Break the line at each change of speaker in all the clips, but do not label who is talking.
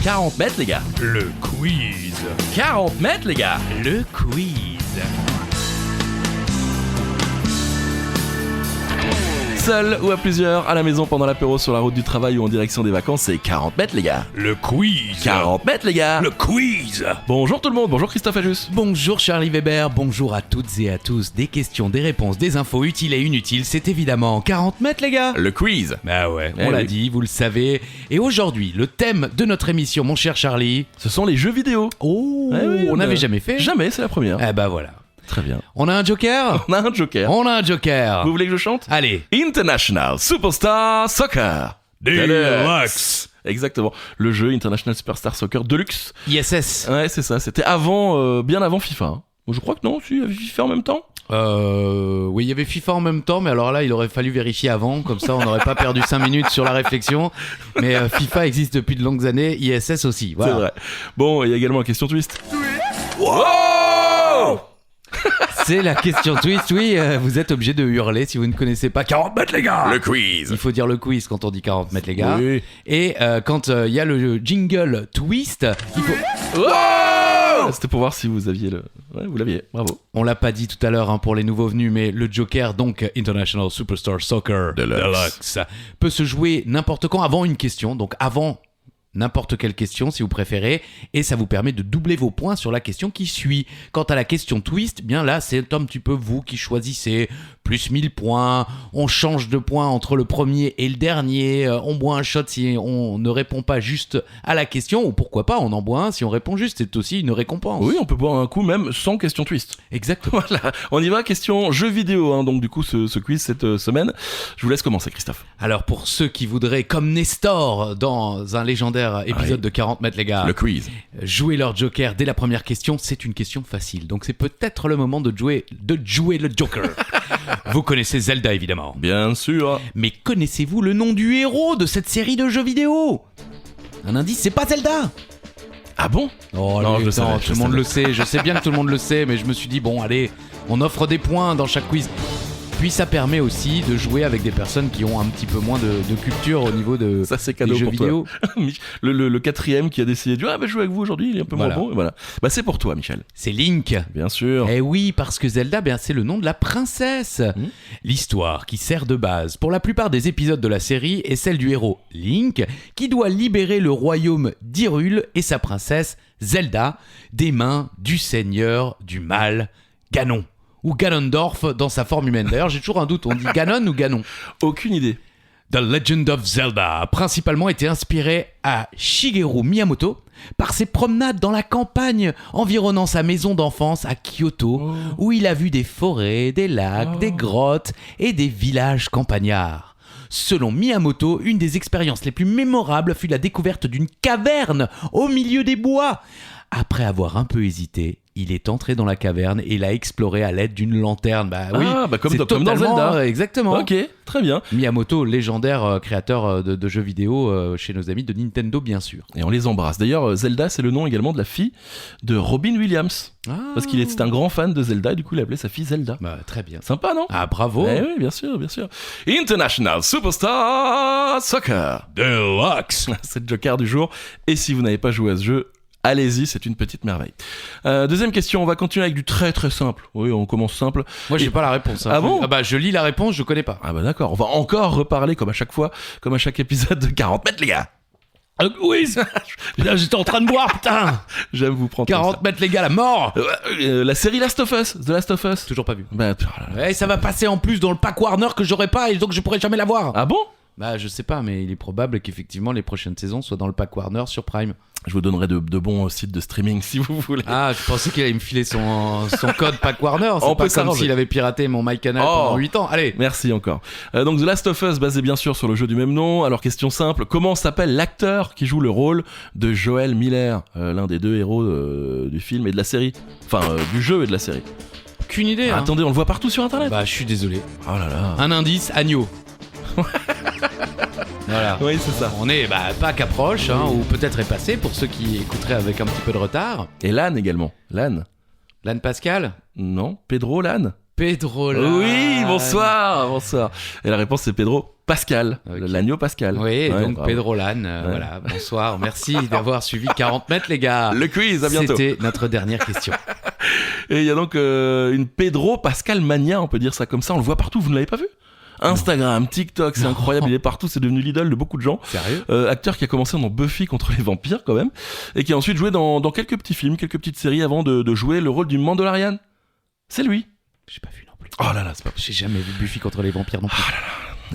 40 mètres les gars.
Le quiz.
40 mètres les gars.
Le quiz.
Seul ou à plusieurs, à la maison pendant l'apéro, sur la route du travail ou en direction des vacances, c'est 40 mètres les gars.
Le quiz.
40 mètres les gars.
Le quiz.
Bonjour tout le monde, bonjour Christophe Ajus.
Bonjour Charlie Weber, bonjour à toutes et à tous. Des questions, des réponses, des infos utiles et inutiles, c'est évidemment 40 mètres les gars.
Le quiz.
Bah ouais,
Eh
on l'a
oui.
dit, vous le savez. Et aujourd'hui, le thème de notre émission, mon cher Charlie...
Ce sont les jeux vidéo.
Oh,
Eh oui,
on
a-
n'avait jamais fait.
Jamais, c'est la première.
Eh bah voilà.
Très bien.
On a un joker.
On a un joker.
On a un joker.
Vous voulez que je chante?
Allez.
International Superstar Soccer
Deluxe.
Exactement. Le jeu International Superstar Soccer Deluxe.
ISS.
Ouais, c'est ça. C'était avant, bien avant FIFA. Hein. Je crois que non, si, il y avait FIFA en même temps.
Oui, il y avait FIFA en même temps, mais alors là, il aurait fallu vérifier avant, comme ça on n'aurait pas perdu 5 minutes sur la réflexion. Mais FIFA existe depuis de longues années, ISS aussi, voilà.
C'est vrai. Bon, il y a également la question twist. Wow.
C'est la question twist, oui, vous êtes obligé de hurler si vous ne connaissez pas 40 mètres les gars.
Le quiz.
Il faut dire le quiz quand on dit 40 mètres les gars.
Oui.
Et quand il y a le jingle twist, il faut...
Wow. C'était pour voir si vous aviez le... Ouais, vous l'aviez. Bravo.
On l'a pas dit tout à l'heure hein, pour les nouveaux venus, mais le Joker, donc International Superstar Soccer
Deluxe.
peut se jouer n'importe quand avant une question, donc avant n'importe quelle question si vous préférez, et ça vous permet de doubler vos points sur la question qui suit. Quant à la question twist, bien là c'est un petit peu vous qui choisissez, plus 1000 points, on change de points entre le premier et le dernier, on boit un shot si on ne répond pas juste à la question, ou pourquoi pas on en boit un si on répond juste, c'est aussi une récompense.
Oui, on peut boire un coup même sans question twist.
Exactement.
Voilà. On y va, question jeux vidéo. Hein. Donc du coup, ce quiz cette semaine. Je vous laisse commencer, Christophe.
Alors pour ceux qui voudraient, comme Nestor dans un légendaire épisode
Oui.
de 40 mètres les gars,
Le quiz.
jouer leur Joker dès la première question, c'est une question facile. Donc c'est peut-être le moment de jouer le Joker. Vous connaissez Zelda évidemment.
Bien sûr.
Mais connaissez-vous le nom du héros de cette série de jeux vidéo? Un indice, c'est pas Zelda.
Ah bon?
Oh,
Non,
allez,
je le savais,
tout
je
le monde
savais.
le sait. Je sais bien que tout le monde le sait, mais je me suis dit bon, allez, on offre des points dans chaque quiz. Puis ça permet aussi de jouer avec des personnes qui ont un petit peu moins de culture au niveau de
Ça, c'est
des
cadeau
jeux
pour toi.
vidéo.
Le quatrième qui a décidé de dire ah, bah, je joue avec vous aujourd'hui, il est un peu
Voilà.
moins bon. Et voilà. Bah, c'est pour toi, Michel.
C'est Link.
Bien sûr.
Eh oui, parce que Zelda, c'est le nom de la princesse. L'histoire qui sert de base pour la plupart des épisodes de la série est celle du héros Link, qui doit libérer le royaume d'Hyrule et sa princesse Zelda des mains du seigneur du mal, Ganon. Ou Ganondorf dans sa forme humaine. D'ailleurs, j'ai toujours un doute, on dit Ganon ou Ganon?
Aucune idée.
The Legend of Zelda a principalement été inspiré à Shigeru Miyamoto par ses promenades dans la campagne environnant sa maison d'enfance à Kyoto, où il a vu des forêts, des lacs, des grottes et des villages campagnards. Selon Miyamoto, une des expériences les plus mémorables fut la découverte d'une caverne au milieu des bois. Après avoir un peu hésité, il est entré dans la caverne et l'a explorée à l'aide d'une lanterne. Bah oui,
Ah, bah, comme
c'est
dans
totalement,
Zelda.
Exactement.
Ok, très bien.
Miyamoto, légendaire créateur de jeux vidéo chez nos amis de Nintendo, bien sûr.
Et on les embrasse. D'ailleurs, Zelda, c'est le nom également de la fille de Robin Williams. Parce qu'il était un grand fan de Zelda, et du coup, il appelait sa fille Zelda.
Bah, très bien.
Sympa, non?
Ah, bravo.
Eh oui, bien sûr, bien sûr. International Superstar Soccer.
Deluxe.
C'est le Joker du jour. Et si vous n'avez pas joué à ce jeu, allez-y, c'est une petite merveille. Deuxième question, on va continuer avec du très très simple. Oui, on commence simple.
Moi, j'ai
Et-
pas la réponse. Hein.
Ah bon?
Bah, je lis la réponse, je connais pas.
Ah bah d'accord, on va encore reparler comme à chaque fois, comme à chaque épisode de 40 mètres les gars.
Le quiz. Là, j'étais en train de boire, putain.
J'aime vous prendre
40 mètres, les gars, la mort.
la série Last of Us, The Last of Us.
Toujours pas vu.
Bah, oh là là.
Ouais, ça va passer en plus dans le pack Warner que j'aurai pas et donc je pourrai jamais la voir.
Ah bon?
Bah, je sais pas, mais il est probable qu'effectivement les prochaines saisons soient dans le pack Warner sur Prime.
Je vous donnerai de bons sites de streaming si vous voulez.
Ah, je pensais qu'il allait me filer son code pack Warner. C'est
On
pas
peut
comme
s'arranger.
s'il avait piraté mon MyCanal pendant 8 ans. Allez.
Merci encore. Donc The Last of Us, basé bien sûr sur le jeu du même nom. Alors question simple, comment s'appelle l'acteur qui joue le rôle de Joel Miller, l'un des deux héros du film et de la série. Enfin, du jeu et de la série.
Aucune idée. Hein.
Attendez, on le voit partout sur internet.
Bah, je suis désolé.
Oh là là.
Un indice, agneau. Voilà.
Oui, c'est ça.
On est Pâques approche, hein, ou peut-être est passé pour ceux qui écouteraient avec un petit peu de retard.
Et l'âne également. L'âne.
L'âne Pascal.
Non, Pedro l'âne.
Pedro là.
Oui, bonsoir. Et la réponse c'est Pedro Pascal,
Ok.
l'agneau Pascal.
Oui,
Ouais,
donc
bravo.
Pedro Lan, voilà, bonsoir, merci d'avoir suivi 40 mètres les gars.
Le quiz, à bientôt.
C'était notre dernière question.
Et il y a donc une Pedro Pascal mania, on peut dire ça comme ça, on le voit partout, vous ne l'avez pas vu ? Instagram, TikTok, c'est incroyable, il est partout, c'est devenu l'idole de beaucoup de gens.
Sérieux ?
Acteur qui a commencé dans Buffy contre les vampires quand même, et qui a ensuite joué dans quelques petits films, quelques petites séries avant de jouer le rôle du Mandalorian. C'est lui.
J'ai pas vu non plus.
Oh là là, c'est pas
J'ai jamais vu Buffy contre les vampires non plus.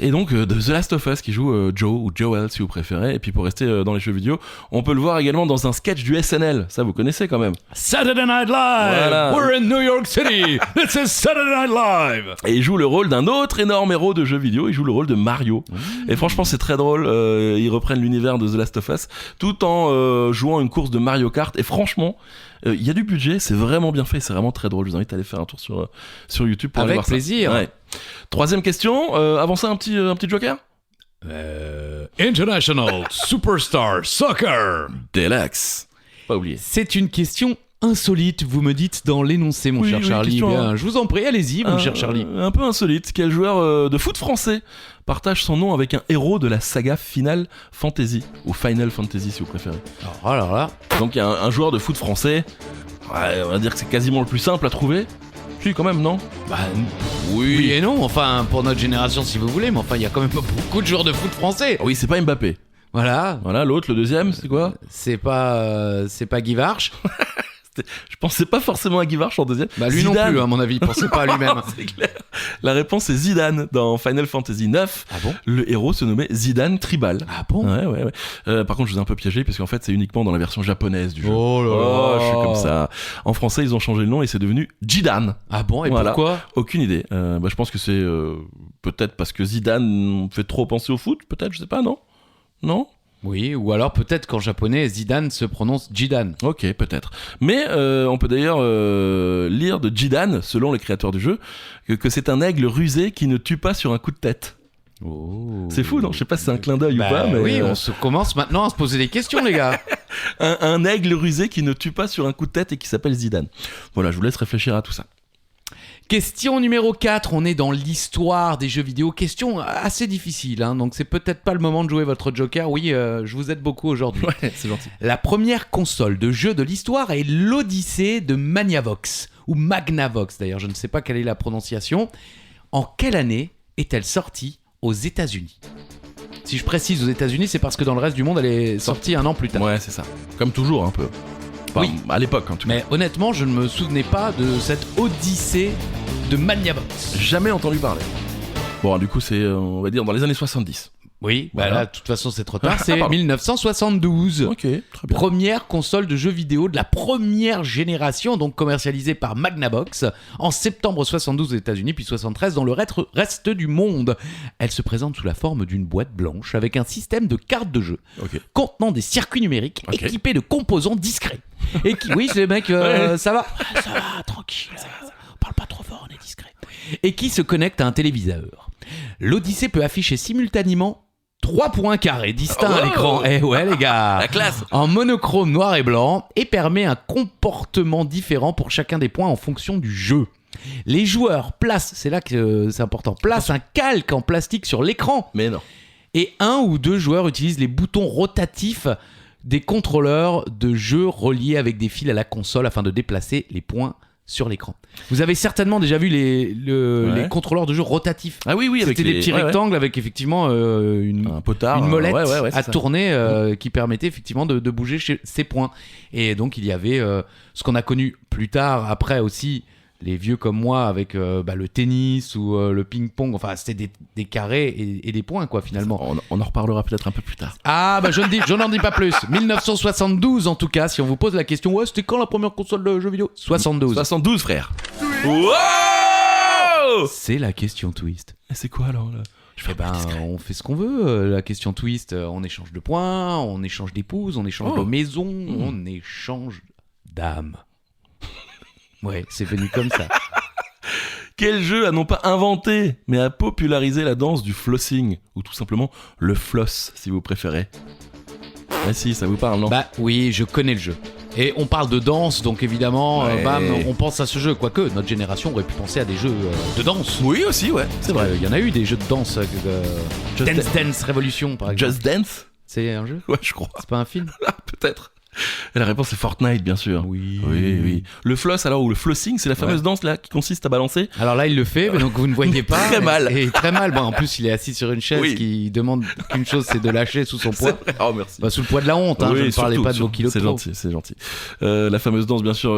Et donc de The Last of Us qui joue Joe ou Joel si vous préférez. Et puis pour rester dans les jeux vidéo, on peut le voir également dans un sketch du SNL. Ça vous connaissez quand même.
Saturday Night Live.
Voilà.
We're in New York City. This is Saturday Night Live.
Et il joue le rôle d'un autre énorme héros de jeux vidéo. Il joue le rôle de Mario. Et franchement c'est très drôle. Ils reprennent l'univers de The Last of Us tout en jouant une course de Mario Kart. Et franchement, il y a du budget. C'est vraiment bien fait. C'est vraiment très drôle. Je vous invite à aller faire un tour sur YouTube pour aller
Avec
voir
plaisir.
ça. Ouais. Troisième question. Avant ça un petit joker.
International Superstar Soccer.
Deluxe. Pas oublié.
C'est une question insolite, vous me dites dans l'énoncé, mon
Oui,
cher
oui,
Charlie.
question,
Bien, je vous en prie, allez-y, mon cher Charlie.
Un peu insolite. Quel joueur de foot français partage son nom avec un héros de la saga Final Fantasy ou Final Fantasy si vous préférez.
Alors là,
Donc il y a un joueur de foot français. Ouais, on va dire que c'est quasiment le plus simple à trouver. Si quand même, non?
bah, oui et non, enfin, pour notre génération si vous voulez, mais enfin, il y a quand même beaucoup de joueurs de foot français.
Oui, c'est pas Mbappé.
Voilà.
Voilà, l'autre, le deuxième, c'est quoi?
C'est pas Guy Varch.
Je pensais pas forcément à Guy Varch en deuxième.
Bah lui
Zidane.
non plus, à mon avis, il pensait pas à lui-même.
C'est clair. La réponse c'est Zidane dans Final Fantasy 9.
Ah bon?
Le héros se nommait Zidane Tribal.
Ah bon?
Ouais. Par contre, je vous ai un peu piégé parce qu'en fait, c'est uniquement dans la version japonaise du jeu.
Oh là là.
Je suis comme ça. En français, ils ont changé le nom et c'est devenu Zidane.
Ah bon, et
Voilà.
pourquoi?
Aucune idée. Je pense que c'est peut-être parce que Zidane fait trop penser au foot, peut-être, je sais pas, non? Non?
Oui, ou alors peut-être qu'en japonais, Zidane se prononce Jidan.
Ok, peut-être. Mais on peut d'ailleurs lire de Zidane, selon les créateurs du jeu, que c'est un aigle rusé qui ne tue pas sur un coup de tête.
Oh.
C'est fou, non? Je sais pas si c'est un clin d'œil
Bah
ou pas, mais
oui, on se commence maintenant à se poser des questions, les gars.
un aigle rusé qui ne tue pas sur un coup de tête et qui s'appelle Zidane. Voilà, je vous laisse réfléchir à tout ça.
Question numéro 4, on est dans l'histoire des jeux vidéo. Question assez difficile, hein, donc c'est peut-être pas le moment de jouer votre joker. Oui, je vous aide beaucoup aujourd'hui.
Ouais, c'est gentil.
La première console de jeu de l'histoire est l'Odyssée de Magnavox, ou Magnavox d'ailleurs, je ne sais pas quelle est la prononciation. En quelle année est-elle sortie aux États-Unis? Si je précise aux États-Unis, c'est parce que dans le reste du monde, elle est sortie un an plus tard.
Ouais, c'est ça. Comme toujours, un peu. Enfin,
Oui.
à l'époque, en tout cas.
Mais honnêtement, je ne me souvenais pas de cette Odyssée de Magnavox.
Jamais entendu parler. Bon, du coup, c'est, on va dire, dans les années 70.
Oui, bah
Voilà.
là, de toute façon, c'est trop tard. C'est
Pardon.
1972.
Ok, très bien.
Première console de jeux vidéo de la première génération, donc commercialisée par Magnavox en septembre 72 aux États-Unis, puis 73 dans le reste du monde. Elle se présente sous la forme d'une boîte blanche avec un système de cartes de jeu
Ok.
contenant des circuits numériques
Ok.
équipés de composants discrets. Et qui, oui, c'est les mecs,
Ouais.
ça va, tranquille, on parle pas trop fort, on est discret. Et qui se connecte à un téléviseur. L'Odyssée peut afficher simultanément 3 points carrés distincts à
Oh.
l'écran. Eh ouais, les gars.
La classe.
En monochrome noir et blanc et permet un comportement différent pour chacun des points en fonction du jeu. Les joueurs placent, c'est là que c'est important, placent un calque en plastique sur l'écran
Mais non.
et un ou deux joueurs utilisent les boutons rotatifs des contrôleurs de jeu reliés avec des fils à la console afin de déplacer les points sur l'écran. Vous avez certainement déjà vu les contrôleurs de jeu rotatifs.
Ah oui, avec
C'était des petits
ouais, ouais.
rectangles avec effectivement
Un potard.
une molette
ouais, c'est
à
ça.
tourner qui permettait effectivement de bouger ces points. Et donc il y avait ce qu'on a connu plus tard, après aussi, les vieux comme moi avec le tennis ou le ping-pong. Enfin, c'était des carrés et des points, quoi, finalement.
On en reparlera peut-être un peu plus tard.
Ah, bah je n'en dis pas plus. 1972, en tout cas, si on vous pose la question, ouais, c'était quand la première console de jeux vidéo? 72.
72, frère. Wow.
C'est la question twist.
Et c'est quoi alors là? Je fais
Eh ben, on fait ce qu'on veut. La question twist, on échange de points, on échange d'épouses, on échange de maisons, on échange d'âmes. Ouais, c'est venu comme ça.
Quel jeu a non pas inventé, mais a popularisé la danse du flossing, ou tout simplement le floss, si vous préférez. Ah si, ça vous parle, non?
Bah oui, je connais le jeu. Et on parle de danse, donc évidemment,
Ouais.
bam, on pense à ce jeu. Quoique, notre génération aurait pu penser à des jeux de danse.
Oui, aussi, ouais, c'est vrai.
Il y en a eu des jeux de danse.
Just
Dance Revolution, par exemple.
Just Dance.
C'est un jeu?
Ouais, je crois.
C'est pas un film?
Ah, peut-être. Et la réponse est Fortnite, bien sûr.
Oui.
Oui. Le floss, alors, ou le flossing, c'est la fameuse danse là qui consiste à balancer.
Alors là, il le fait, mais donc vous ne voyez pas.
Très mal.
Et très mal. Bon, en plus, il est assis sur une chaise
Oui.
qui demande qu'une chose, c'est de lâcher sous son
C'est
poids.
vrai. Oh, merci.
Bah, sous le poids de la honte, hein,
Oui,
je ne parlais
surtout,
pas de vos kilos de
c'est
trop.
gentil, c'est gentil. La fameuse danse, bien sûr,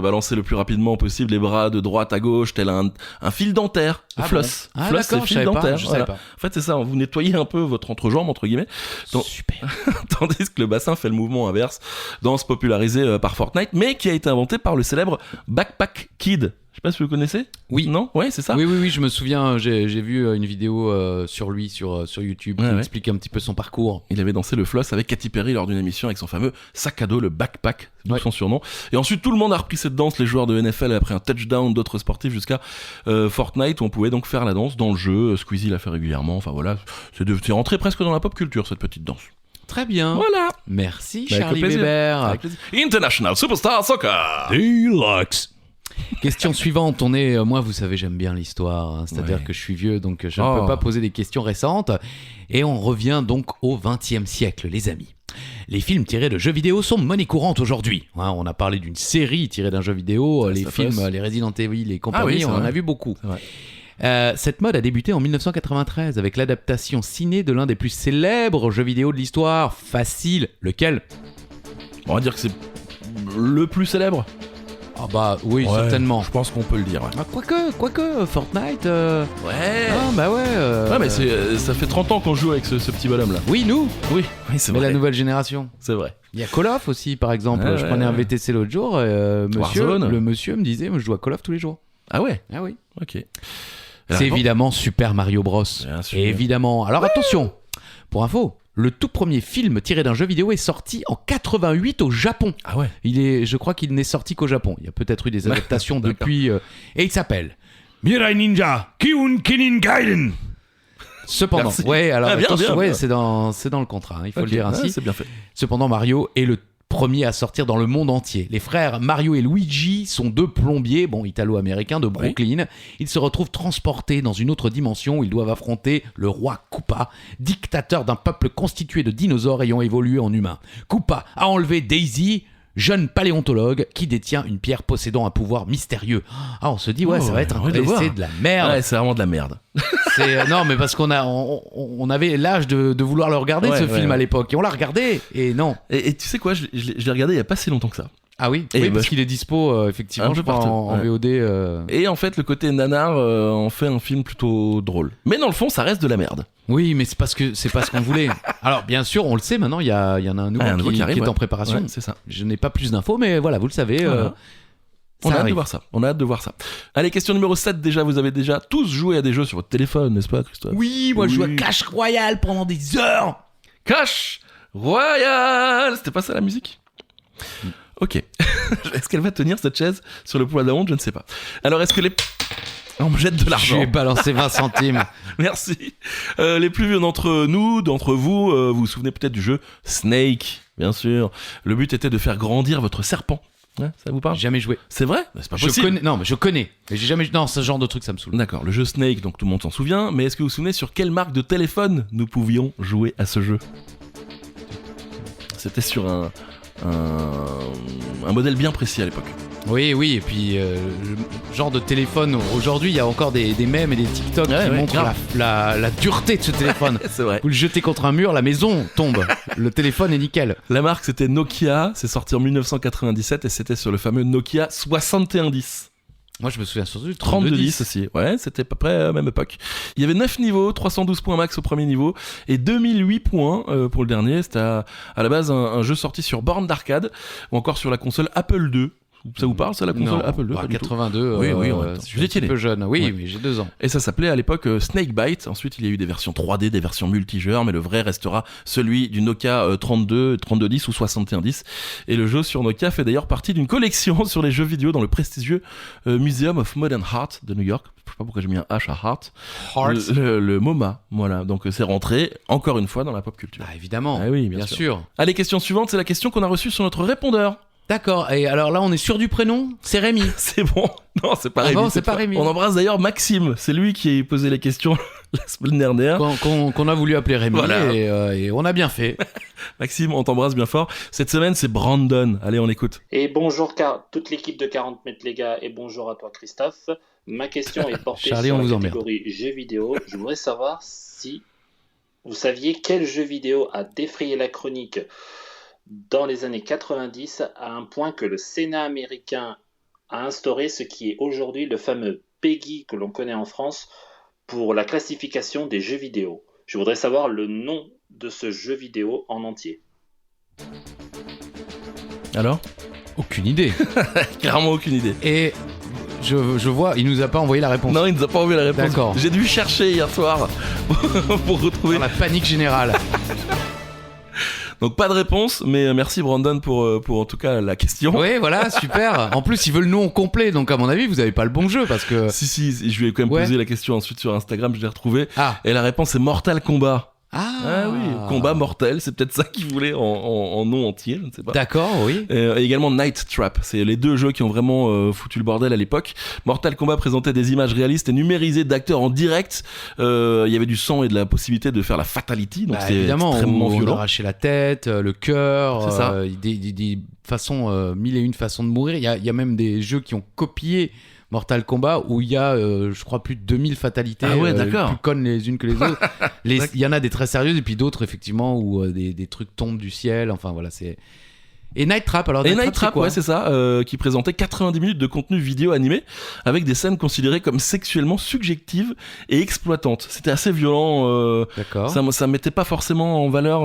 balancer le plus rapidement possible les bras de droite à gauche, tel un fil dentaire.
Ah
Floss.
bon. Ah,
Floss, c'est
d'accord,
fil
je savais pas,
dentaire.
je
voilà.
savais pas.
En fait, c'est ça, vous nettoyez un peu votre entrejambe, entre guillemets, Donc-
Super.
tandis que le bassin fait le mouvement inverse. Danse popularisée par Fortnite, mais qui a été inventée par le célèbre Backpack Kid. Je sais pas si vous le connaissez.
Oui.
Non. Ouais, c'est ça.
Oui, je me souviens, j'ai vu une vidéo sur lui sur YouTube qui
Ouais.
explique un petit peu son parcours.
Il avait dansé le floss avec Katy Perry lors d'une émission avec son fameux sac à dos, le backpack, d'où
Ouais.
son surnom. Et ensuite, tout le monde a repris cette danse, les joueurs de NFL après un touchdown, d'autres sportifs jusqu'à Fortnite, où on pouvait donc faire la danse dans le jeu. Squeezie l'a fait régulièrement. Enfin voilà, c'est rentré presque dans la pop culture, cette petite danse.
Très bien.
Voilà.
Merci
Avec
Charlie
plaisir.
Weber.
Avec plaisir. International Superstar Soccer.
Deluxe.
Question suivante, moi vous savez j'aime bien l'histoire, hein, c'est-à-dire
Ouais.
que je suis vieux donc je ne
Oh.
peux pas poser des questions récentes. Et on revient donc au XXe siècle les amis. Les films tirés de jeux vidéo sont monnaie courante aujourd'hui. Hein, on a parlé d'une série tirée d'un jeu vidéo,
Last
les
of
films,
Us.
les Resident Evil et compagnie,
Ah oui, c'est
on en
vrai.
a vu beaucoup.
C'est vrai.
Cette mode a débuté en 1993 avec l'adaptation ciné de l'un des plus célèbres jeux vidéo de l'histoire. Facile, lequel?
On va dire que c'est le plus célèbre.
Ah bah oui,
Ouais,
certainement.
Je pense qu'on peut le dire. Ouais.
Ah, quoique, Fortnite...
Ouais.
Ah bah ouais...
Ouais, mais ça fait 30 ans qu'on joue avec ce petit bonhomme là.
Oui, nous.
Oui, c'est
Mais
vrai.
la nouvelle génération.
C'est vrai.
Il y a Call of aussi, par exemple.
Ouais,
Je
ouais,
prenais un
ouais.
VTC l'autre jour,
Warzone.
le monsieur me disait, moi, je joue à Call of tous les jours.
Ah ouais.
Ah oui.
Ok.
C'est évidemment Super Mario Bros.
Bien sûr.
Évidemment. Alors attention, pour info, le tout premier film tiré d'un jeu vidéo est sorti en 88 au Japon.
Ah ouais.
Je crois qu'il n'est sorti qu'au Japon. Il y a peut-être eu des adaptations
D'accord.
depuis. Et il s'appelle.
Mirai Ninja. Kiun Kinin Gaiden.
Cependant,
Merci.
ouais, alors
Ah, bien,
attention,
bien,
ouais,
bien.
c'est dans le contrat, hein, il faut
Ok.
le dire
Ah,
ainsi.
c'est bien fait.
Cependant, Mario est le premier à sortir dans le monde entier. Les frères Mario et Luigi sont deux plombiers, italo-américains de Brooklyn. Ils se retrouvent transportés dans une autre dimension où ils doivent affronter le roi Koopa, dictateur d'un peuple constitué de dinosaures ayant évolué en humains. Koopa a enlevé Daisy, jeune paléontologue qui détient une pierre possédant un pouvoir mystérieux. Ah, on se dit, ouais,
Oh,
ça va être
envie de le voir.
c'est de la merde.
Ouais, c'est vraiment de la merde.
Non, mais parce on avait l'âge de vouloir le regarder,
Ouais,
ce
ouais,
film à
ouais.
l'époque. Et on l'a regardé, et non.
Et tu sais quoi, je l'ai regardé il y a pas si longtemps que ça.
Ah oui,
Et
oui
bah,
parce qu'il est dispo, effectivement,
un peu
je crois,
partout,
en
ouais.
VOD.
Et en fait, le côté nanar en fait un film plutôt drôle. Mais dans le fond, ça reste de la merde.
Oui, mais c'est pas ce qu'on voulait. Alors, bien sûr, on le sait maintenant, il y en a un nouveau,
Ah, un nouveau qui arrive,
est
ouais.
en préparation.
Ouais, c'est ça.
Je n'ai pas plus d'infos, mais voilà, vous le savez.
Voilà.
Ça
On a hâte de
arrive.
voir ça. On a hâte de voir ça. Allez, question numéro 7 déjà. Vous avez déjà tous joué à des jeux sur votre téléphone, n'est-ce pas, Christophe?
Oui, moi je joue à
Oui.
Clash Royale pendant des heures.
Cash Royal. C'était pas ça la musique? Ok. Est-ce qu'elle va tenir cette chaise sur le poids de la honte? Je ne sais pas. Alors, est-ce que les... On me jette de
Je
l'argent.
vais balancer 20 centimes.
Merci. Les plus vieux d'entre nous, d'entre vous, vous vous souvenez peut-être du jeu Snake, bien sûr. Le but était de faire grandir votre serpent. Ouais, ça vous parle?
Jamais joué.
C'est vrai? C'est pas
Je
possible.
connais. Non, mais je connais. Mais j'ai jamais. Non, ce genre de truc, ça me saoule.
D'accord, le jeu Snake, donc tout le monde s'en souvient, mais est-ce que vous vous souvenez sur quelle marque de téléphone nous pouvions jouer à ce jeu? C'était sur un modèle bien précis à l'époque.
Oui, et puis le genre de téléphone, aujourd'hui, il y a encore des mèmes et des TikTok
Ouais,
qui
ouais,
montrent
grave.
la dureté de ce téléphone.
C'est vrai.
Vous le jetez contre un mur, la maison tombe. Le téléphone est nickel.
La marque c'était Nokia, c'est sorti en 1997 et c'était sur le fameux Nokia 6110.
Moi, je me souviens surtout du
3210 aussi, ouais, c'était à peu près la même époque. Il y avait 9 niveaux, 312 points max au premier niveau et 2008 points pour le dernier. C'était à la base un jeu sorti sur borne d'arcade ou encore sur la console Apple II. Ça vous parle, ça, la console
Non,
Apple II?
bah,
Pas du tout.
82.
Oui, oui, en même temps.
je suis
Vous
un
étiez
petit
né.
peu jeune. Oui,
Ouais.
mais j'ai 2 ans.
Et ça s'appelait à l'époque Snakebite. Ensuite, il y a eu des versions 3D, des versions multijoueurs, mais le vrai restera celui du Nokia 3210 ou 6110. Et le jeu sur Nokia fait d'ailleurs partie d'une collection sur les jeux vidéo dans le prestigieux Museum of Modern Art de New York. Je sais pas pourquoi j'ai mis un H à Art. Le MoMA, voilà. Donc c'est rentré encore une fois dans la pop culture.
Ah, évidemment.
Ah oui, bien sûr.
sûr.
Allez, question suivante, c'est la question qu'on a reçue sur notre répondeur.
D'accord, et alors là on est sûr du prénom? C'est Rémi.
C'est bon. Non, c'est pas
Ah
Rémi.
bon, c'est
cette
pas
fois.
Rémi.
On embrasse d'ailleurs Maxime. C'est lui qui a posé les questions la semaine dernière.
Qu'on a voulu appeler Rémi,
Voilà.
et on a bien fait.
Maxime, on t'embrasse bien fort. Cette semaine, c'est Brandon. Allez, on écoute.
Et bonjour toute l'équipe de 40 mètres les gars, et bonjour à toi Christophe. Ma question est portée
Charlie,
sur
on
la
vous emmerde.
catégorie jeux vidéo. Je voudrais savoir si vous saviez quel jeu vidéo a défrayé la chronique dans les années 90 à un point que le Sénat américain a instauré ce qui est aujourd'hui le fameux PEGI que l'on connaît en France pour la classification des jeux vidéo. Je voudrais savoir le nom de ce jeu vidéo en entier.
Alors?
Aucune idée.
Clairement aucune idée.
Et je vois, il nous a pas envoyé la réponse.
Non, il nous a pas envoyé la réponse.
D'accord.
J'ai dû chercher hier soir pour retrouver.
Dans la panique générale.
Donc pas de réponse, mais merci Brandon pour en tout cas la question.
Oui, voilà, super. En plus, il veut le nom complet, donc à mon avis, vous avez pas le bon jeu parce que.
Si, je lui ai quand même
Ouais.
posé la question ensuite sur Instagram, je l'ai retrouvé.
Ah,
Et la réponse c'est Mortal Kombat.
ah
Oui, combat mortel, c'est peut-être ça qu'il voulait en nom entier, je ne sais pas.
D'accord, oui.
Et également Night Trap, c'est les deux jeux qui ont vraiment foutu le bordel à l'époque. Mortal Kombat présentait des images réalistes et numérisées d'acteurs en direct. Il y avait du sang et de la possibilité de faire la fatality, donc
Bah,
c'est
évidemment,
extrêmement
on
violent.
arrachait la tête, le cœur,
C'est ça.
des façons, mille et une façons de mourir. Il y a même des jeux qui ont copié Mortal Kombat où il y a, je crois, plus de 2000 fatalités,
Ah ouais, d'accord.
plus connes les unes que les autres. Il y en a des très sérieuses et puis d'autres, effectivement, où des trucs tombent du ciel. Enfin, voilà, c'est... Et Night Trap, alors
Et Night
c'est
Trap,
quoi
ouais, c'est ça, qui présentait 90 minutes de contenu vidéo animé avec des scènes considérées comme sexuellement subjectives et exploitantes. C'était assez violent.
D'accord.
Ça mettait pas forcément en valeur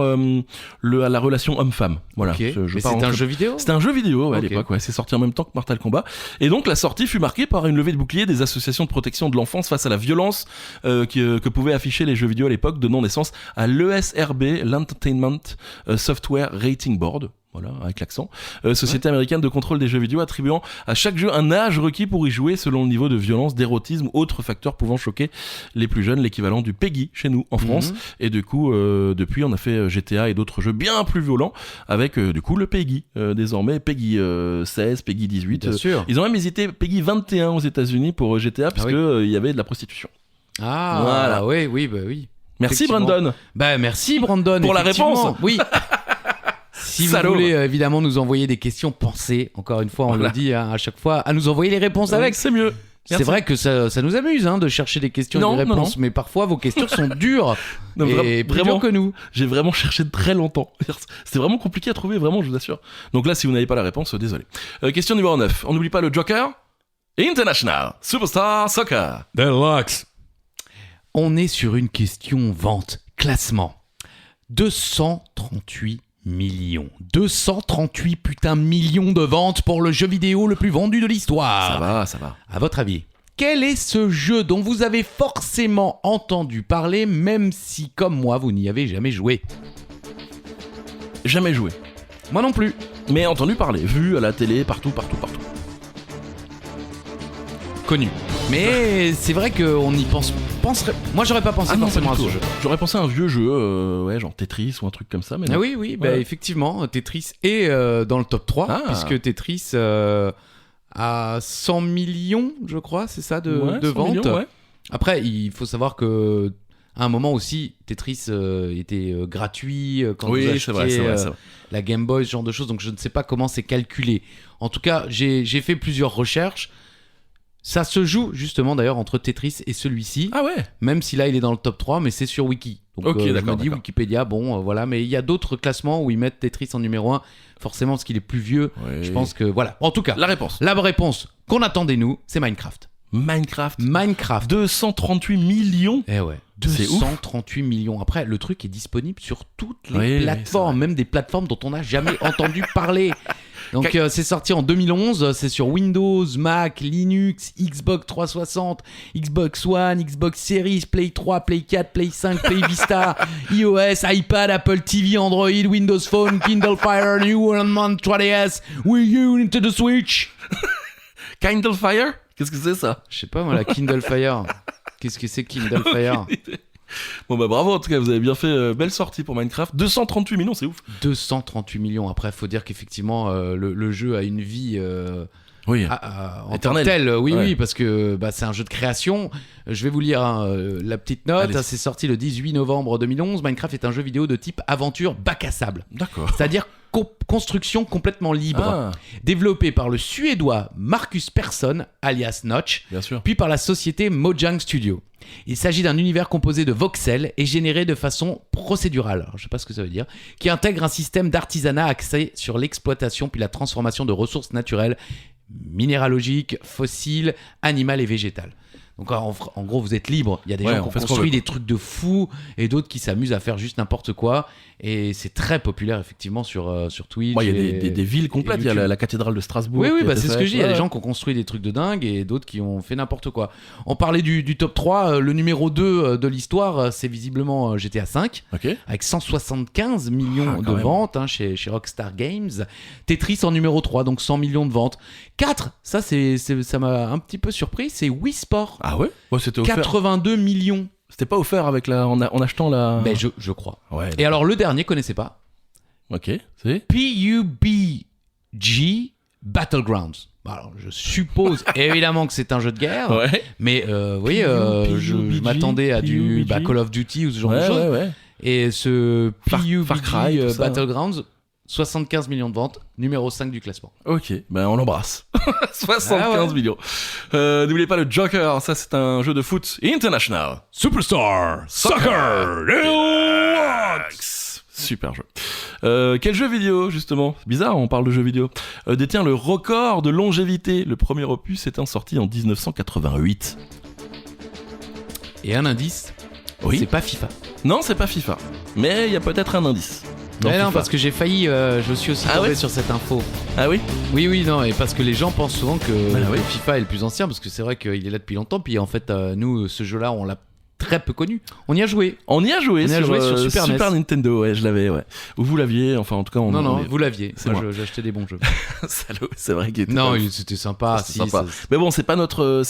la relation homme-femme. Voilà.
Ok.
Je
Mais
pars
c'est
en
un
très-
jeu vidéo.
C'était un jeu vidéo ouais, à
Ok.
l'époque, ouais. C'est sorti en même temps que Mortal Kombat. Et donc la sortie fut marquée par une levée de bouclier des associations de protection de l'enfance face à la violence que pouvaient afficher les jeux vidéo à l'époque, donnant naissance à l'ESRB, l'Entertainment Software Rating Board. Voilà, avec l'accent. Société américaine de contrôle des jeux vidéo attribuant à chaque jeu un âge requis pour y jouer selon le niveau de violence, d'érotisme, autres facteurs pouvant choquer les plus jeunes, l'équivalent du PEGI chez nous en France. Et du coup, depuis, on a fait GTA et d'autres jeux bien plus violents avec du coup le PEGI. Désormais, PEGI 16, PEGI 18.
Bien sûr.
Ils ont même hésité PEGI 21 aux États-Unis pour GTA puisque
oui.
il y avait de la prostitution.
Ah,
Voilà.
oui, bah oui.
Merci
Effectivement.
Brandon.
Bah merci Brandon.
Pour la
effectivement.
réponse.
Oui. Si vous
Salaud.
voulez évidemment nous envoyer des questions, pensez, encore une fois, on
Voilà.
le dit à chaque fois, à nous envoyer les réponses avec.
C'est mieux.
C'est
Merci.
vrai que ça nous amuse de chercher des questions
Non,
et des
non,
réponses, mais parfois vos questions sont dures
Non,
et plus
vraiment.
dures que nous.
J'ai vraiment cherché très longtemps. C'était vraiment compliqué à trouver, vraiment, je vous assure. Donc là, si vous n'avez pas la réponse, désolé. Question numéro 9. On n'oublie pas le Joker. International Superstar Soccer.
Deluxe.
On est sur une question vente, classement. 238 millions. 238 putain millions de ventes pour le jeu vidéo le plus vendu de l'histoire.
Ça va.
À votre avis, quel est ce jeu dont vous avez forcément entendu parler, même si, comme moi, vous n'y avez jamais joué?
Jamais joué.
Moi non plus.
Mais entendu parler. Vu à la télé, partout.
Connu. Mais c'est vrai qu'on y penserait... Moi, j'aurais pas pensé
Ah non, pas
forcément
du
à
tout.
ce jeu.
J'aurais pensé à un vieux jeu, ouais, genre Tetris ou un truc comme ça. Mais non.
Ah oui, bah,
Ouais.
effectivement, Tetris est dans le top 3,
Ah.
puisque Tetris a 100 millions, je crois, c'est ça, de
Ouais, 100
ventes.
millions, ouais.
Après, il faut savoir que à un moment aussi, Tetris était gratuit quand
Oui,
vous
c'est
achetiez
vrai, c'est vrai.
la Game Boy, ce genre de choses, donc je ne sais pas comment c'est calculé. En tout cas, j'ai fait plusieurs recherches. Ça se joue justement d'ailleurs entre Tetris et celui-ci,
Ah ouais.
même si là il est dans le top 3, mais c'est sur Wiki. Donc
Ok,
je me
d'accord,
dis
d'accord.
Wikipédia, bon voilà, mais il y a d'autres classements où ils mettent Tetris en numéro 1, forcément parce qu'il est plus vieux.
Ouais.
Je pense que voilà. En tout cas,
La réponse.
la réponse qu'on attendait nous, c'est Minecraft.
Minecraft.
Minecraft.
238 millions.
Eh ouais.
C'est ouf.
238 millions. Après, le truc est disponible sur toutes les
Oui,
plateformes,
c'est
même des plateformes dont on n'a jamais entendu parler. Donc c'est sorti en 2011, c'est sur Windows, Mac, Linux, Xbox 360, Xbox One, Xbox Series, Play 3, Play 4, Play 5, Play Vista, iOS, iPad, Apple TV, Android, Windows Phone, Kindle Fire, New Orleans 3DS, Wii U, Nintendo Switch.
Kindle Fire. Qu'est-ce que c'est ça?
Je sais pas moi, la Kindle Fire. Qu'est-ce que c'est Kindle Fire?
Bon bah bravo en tout cas, vous avez bien fait, belle sortie pour Minecraft. 238 millions, c'est ouf.
238 millions. Après, faut dire qu'effectivement, le jeu a une vie
Oui.
en tant
Éternel.
que telle. Oui,
Ouais.
oui, parce que c'est un jeu de création. Je vais vous lire la petite note.
Allez.
C'est sorti le 18 novembre 2011. Minecraft est un jeu vidéo de type aventure bac à sable.
D'accord.
C'est-à-dire construction complètement libre.
Ah,
Développé par le Suédois Marcus Persson, alias Notch,
bien sûr.
puis par la société Mojang Studio. Il s'agit d'un univers composé de voxels et généré de façon procédurale, alors, je sais pas ce que ça veut dire, qui intègre un système d'artisanat axé sur l'exploitation puis la transformation de ressources naturelles, minéralogiques, fossiles, animales et végétales. Donc en gros, vous êtes libre. Il y a des
Ouais,
gens
on
qui ont
fait ce qu'on
construit
veut,
des trucs de fous et d'autres qui s'amusent à faire juste n'importe quoi. Et c'est très populaire effectivement sur Twitch.
Ouais, il y a
et-
des villes complètes. Il y a
YouTube.
la cathédrale de Strasbourg.
Oui,
qui a été
c'est ce que
faite.
je dis. Il y a
Ouais.
des gens qui ont construit des trucs de dingue et d'autres qui ont fait n'importe quoi. On parlait du top 3. Le numéro 2 de l'histoire, c'est visiblement GTA V,
Ok.
avec 175 millions
Ah,
de
quand même.
ventes chez Rockstar Games. Tetris en numéro 3, donc 100 millions de ventes. 4, ça m'a un petit peu surpris, c'est Wii Sport.
Ah ouais. Ouais, c'était offert.
82 millions.
C'était pas offert avec en achetant la.
Ben, je crois.
Ouais.
Et alors, le dernier, connaissez pas
Ok. C'est.
PUBG Battlegrounds. Alors, je suppose évidemment que c'est un jeu de guerre,
Ouais.
mais vous voyez, je m'attendais à du Call of Duty ou ce genre de
Ouais,
choses.
ouais.
Et ce
Far
PUBG
Cry, tout ça.
Battlegrounds, 75 millions de ventes, numéro 5 du classement.
Ok, ben on l'embrasse. 75
Ah ouais.
millions. N'oubliez pas le Joker, ça c'est un jeu de foot international.
Superstar Soccer Deluxe.
Super jeu. Quel jeu vidéo, justement, bizarre, on parle de jeux vidéo, détient le record de longévité. Le premier opus étant sorti en 1988.
Et un indice,
Oui.
c'est pas FIFA.
Non, c'est pas FIFA. Mais il y a peut-être un indice. dans
Mais non,
FIFA.
parce que j'ai failli, je suis aussi
Ah
tombé
ouais
sur cette info.
Ah oui.
Oui, non, et parce que les gens pensent souvent que
Bah oui.
FIFA est le plus ancien, parce que c'est vrai qu'il est là depuis longtemps, puis en fait, nous, ce jeu-là, on l'a très peu connu. On y a joué.
On y a joué,
On y a joué sur Super NES.
Nintendo, ouais, je l'avais, ouais. Ou vous l'aviez, enfin en tout cas on.
Non,
on-
vous l'aviez.
C'est
Moi,
moi.
j'ai acheté des bons jeux.
Salaud, c'est vrai qu'il était.
Non,
pas-
c'était sympa.
C'est
si,
sympa.
ça-
Mais bon, c'est pas notre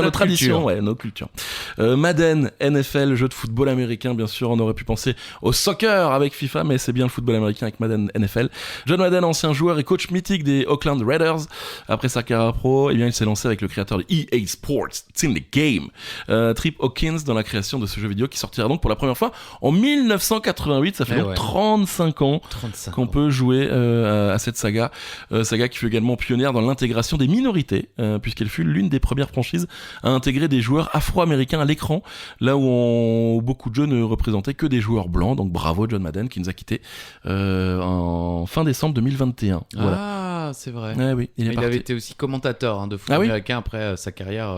tradition,
culture.
ouais, nos cultures. Madden, NFL, jeu de football américain, bien sûr. On aurait pu penser au soccer avec FIFA, mais c'est bien le football américain avec Madden, NFL. John Madden, ancien joueur et coach mythique des Oakland Raiders. Après sa carrière pro, eh bien, il s'est lancé avec le créateur de EA Sports, It's in the Game. Trip Hawkins dans la création de ce jeu vidéo qui sortira donc pour la première fois en 1988. Ça fait
Eh
donc
ouais.
35 ans
35
qu'on
ans.
peut jouer à cette saga. Saga qui fut également pionnière dans l'intégration des minorités, puisqu'elle fut l'une des premières franchises à intégrer des joueurs afro-américains à l'écran, là où beaucoup de jeux ne représentaient que des joueurs blancs. Donc bravo John Madden qui nous a quittés en fin décembre 2021. Voilà.
Ah, c'est vrai.
Ouais, oui, il est
Il
parti.
avait été aussi commentateur de foot
Ah oui
américain après sa carrière,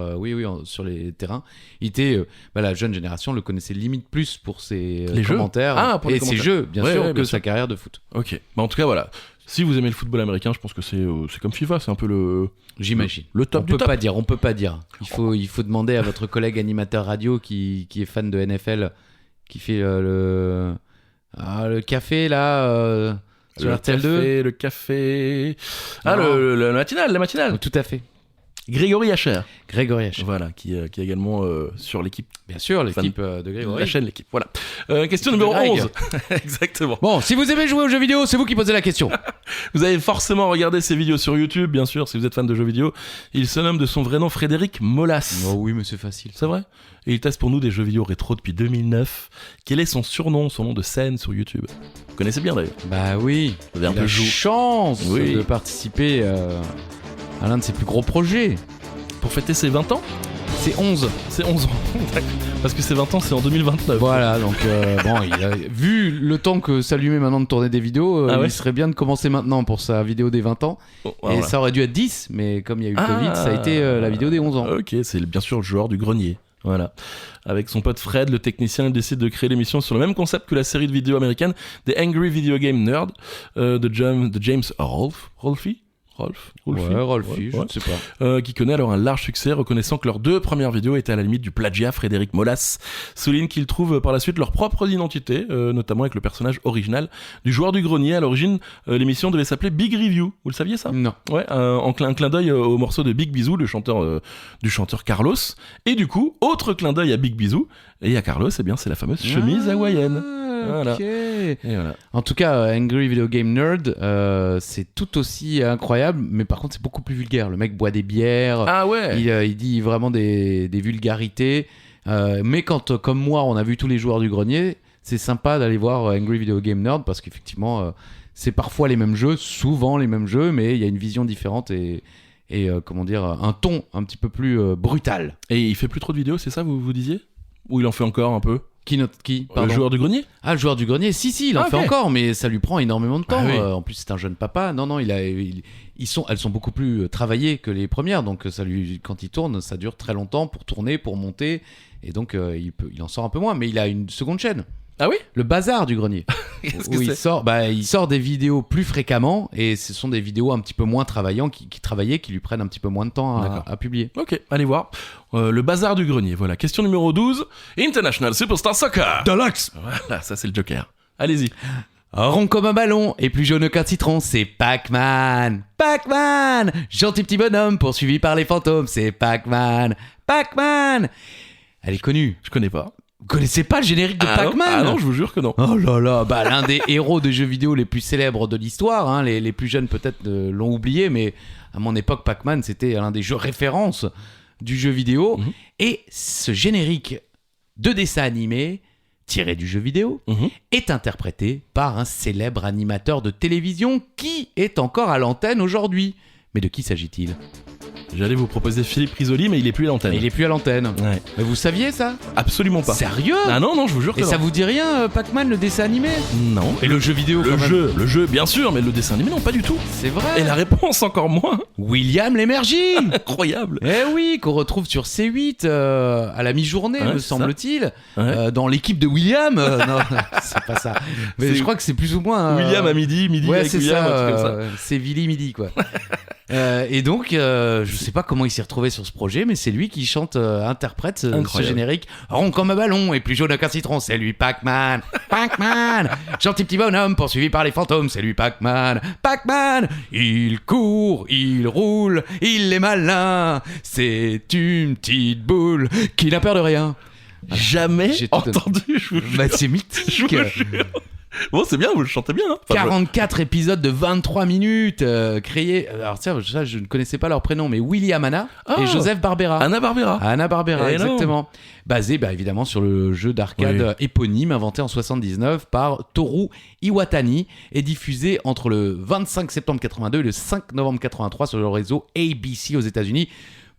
sur les terrains. Il était, la jeune génération le connaissait limite plus pour ses
Les jeux
commentaires
Ah, pour les
et ses
commentaires.
jeux, bien
Ouais,
sûr,
ouais,
que
bien
sa
sûr.
carrière de foot.
Ok. Bah, en tout cas, voilà. Si vous aimez le football américain, je pense que c'est comme FIFA, c'est un peu le.
J'imagine.
Le top
on
du
peut
top.
pas dire, on peut pas dire. Il faut demander à votre collègue animateur radio qui est fan de NFL, qui fait le café là sur
Le
RTL2.
café, le café. Ah,
Non.
la matinale.
Tout à fait.
Grégory Hacher.
Grégory H.
Voilà, qui est également sur l'équipe.
Bien sûr, l'équipe de Grégory.
La chaîne, l'équipe. Voilà. Question
De
numéro
Greg.
11. Exactement.
Bon, si vous aimez jouer aux jeux vidéo, c'est vous qui posez la question.
Vous avez forcément regardé ses vidéos sur YouTube, bien sûr, si vous êtes fan de jeux vidéo. Il se nomme de son vrai nom Frédéric Molas.
Oh oui, mais c'est facile.
C'est vrai. Et il teste pour nous des jeux vidéo rétro depuis 2009. Quel est son surnom, son nom de scène sur YouTube? Vous connaissez bien d'ailleurs.
Bah oui.
Vous avez un
Il
peu
a
joué.
chance
Oui.
de participer à l'un de ses plus gros projets.
Pour fêter ses 20 ans?
C'est 11.
C'est 11 ans. D'accord. Parce que ses 20 ans, c'est en 2029.
Voilà, donc il a vu le temps que ça lui met maintenant de tourner des vidéos,
Ah ouais
il serait bien de commencer maintenant pour sa vidéo des 20 ans.
Oh,
Et
voilà.
ça aurait dû être 10, mais comme il y a eu le
Ah.
Covid, ça a été la vidéo des 11 ans.
Ok, c'est bien sûr le joueur du grenier. Voilà. Avec son pote Fred, le technicien, il décide de créer l'émission sur le même concept que la série de vidéos américaine des Angry Video Game Nerds de James Rolfe.
Rolfie, je ne sais pas.
Qui connaît alors un large succès, reconnaissant que leurs 2 premières vidéos étaient à la limite du plagiat. Frédéric Molas souligne qu'ils trouvent par la suite leur propre identité, notamment avec le personnage original du joueur du grenier. À l'origine, l'émission devait s'appeler Big Review. Vous le saviez ça ?
Non.
Ouais, un clin d'œil au morceau de Big Bisou, du chanteur Carlos. Et du coup, autre clin d'œil à Big Bisou et à Carlos, eh bien c'est la fameuse chemise hawaïenne. Voilà.
Ok.
Et voilà.
En tout cas, Angry Video Game Nerd, c'est tout aussi incroyable, mais par contre, c'est beaucoup plus vulgaire. Le mec boit des bières,
Ah ouais.
il dit vraiment des vulgarités. Mais quand, comme moi, on a vu tous les joueurs du grenier, c'est sympa d'aller voir Angry Video Game Nerd parce qu'effectivement, c'est parfois les mêmes jeux, souvent les mêmes jeux, mais il y a une vision différente et comment dire, un ton un petit peu plus brutal.
Et il fait plus trop de vidéos, c'est ça vous disiez ? Ou il en fait encore un peu ?
Qui
Le
Pardon.
joueur du grenier ?
Ah, le joueur du grenier, si, il en fait
ok.
encore, mais ça lui prend énormément de temps.
Ah oui.
En plus, c'est un jeune papa. Non, elles sont beaucoup plus travaillées que les premières, donc quand il tourne, ça dure très longtemps pour tourner, pour monter, et donc il en sort un peu moins. Mais il a une seconde chaîne,
Ah oui ?
le bazar du grenier,
Qu'est-ce
où
que
il
c'est ?
sort des vidéos plus fréquemment, et ce sont des vidéos un petit peu moins travaillantes, qui lui prennent un petit peu moins de temps
D'accord.
à publier.
Ok, allez voir. Le bazar du grenier, voilà. Question numéro 12. International Superstar Soccer.
Deluxe.
Voilà, ça c'est le Joker. Allez-y.
Rond comme un ballon et plus jaune qu'un citron, c'est Pac-Man. Pac-Man, gentil petit bonhomme poursuivi par les fantômes, c'est Pac-Man. Pac-Man. Elle est connue.
Je connais pas.
Vous connaissez pas le générique de Pac-Man ?
Ah non, je vous jure que non.
Oh là là, l'un des héros de jeux vidéo les plus célèbres de l'histoire. Hein. Les plus jeunes peut-être l'ont oublié, mais à mon époque, Pac-Man, c'était l'un des jeux références du jeu vidéo.
Mhm.
Et ce générique de dessin animé tiré du jeu vidéo
Mhm.
est interprété par un célèbre animateur de télévision qui est encore à l'antenne aujourd'hui. Mais de qui s'agit-il ?
J'allais vous proposer Philippe Risoli, mais il est plus à l'antenne.
Il est plus à l'antenne.
Ouais.
Mais vous saviez ça ?
Absolument pas.
Sérieux ?
Ah non, je vous jure que
Et
non.
ça vous dit rien, Pac-Man, le dessin animé ?
Non.
Et le jeu vidéo quand même.
Le jeu, bien sûr, mais le dessin animé, non, pas du tout.
C'est vrai.
Et la réponse, encore moins.
William Lémergie.
Incroyable.
Eh oui, qu'on retrouve sur C8 à la mi-journée,
Ouais,
me
c'est
semble-t-il,
Ouais.
dans l'équipe de William. Non, c'est pas ça. Mais
C'est
je crois que c'est plus ou moins.
William à midi
Ouais,
avec
c'est
William,
ça.
un truc comme ça.
C'est Willy Midi, quoi. Et donc, je sais pas comment il s'est retrouvé sur ce projet, mais c'est lui qui chante, interprète ce
Incroyable.
générique. Rond comme un ballon et plus jaune qu'un citron, c'est lui Pac-Man. Pac-Man, gentil petit bonhomme poursuivi par les fantômes, c'est lui Pac-Man. Pac-Man, il court, il roule, il est malin. C'est une petite boule qui n'a peur de rien.
Jamais
J'ai tout
entendu, je vous jure.
Bah, c'est
Je
mythique.
vous jure. Bon, c'est bien, vous le chantez bien. Hein. Enfin,
44 épisodes de 23 minutes créés. Alors, tiens, ça, je ne connaissais pas leur prénom, mais William Hanna
Ah.
et Joseph Barbera.
Anna Barbera.
Anna Barbera,
Eh non.
exactement. Basé évidemment sur le jeu d'arcade éponyme inventé en 79 par Toru Iwatani et diffusé entre le 25 septembre 82 et le 5 novembre 83 sur le réseau ABC aux États-Unis.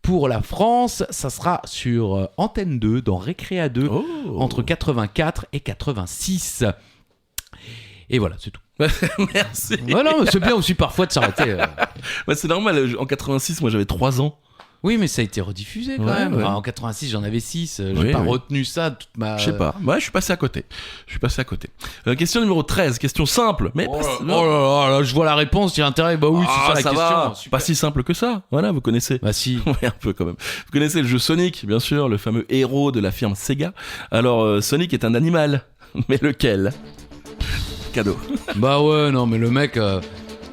Pour la France, ça sera sur Antenne 2 dans Récréa 2
Oh.
entre 84 et 86. Et voilà, c'est tout.
Merci.
Ouais, non, mais c'est bien aussi parfois de s'arrêter.
Ouais, c'est normal, en 86, moi j'avais 3 ans.
Oui, mais ça a été rediffusé quand
Ouais,
même.
ouais.
Enfin, en 86, j'en avais 6. J'ai
Oui,
pas
oui.
retenu ça toute ma.
Je sais pas. Ouais, je suis passé à côté. Question numéro 13, question simple, mais
Oh
pas si-
là là, je vois la réponse, il y a intérêt. Bah oui, c'est
Ah,
ça la
ça
question.
va.
Super.
Pas si simple que ça. Voilà, vous connaissez.
Bah si.
Ouais, un peu quand même. Vous connaissez le jeu Sonic, bien sûr, le fameux héros de la firme Sega. Alors, Sonic est un animal, mais lequel ? Cadeau.
Bah ouais, non, mais le mec.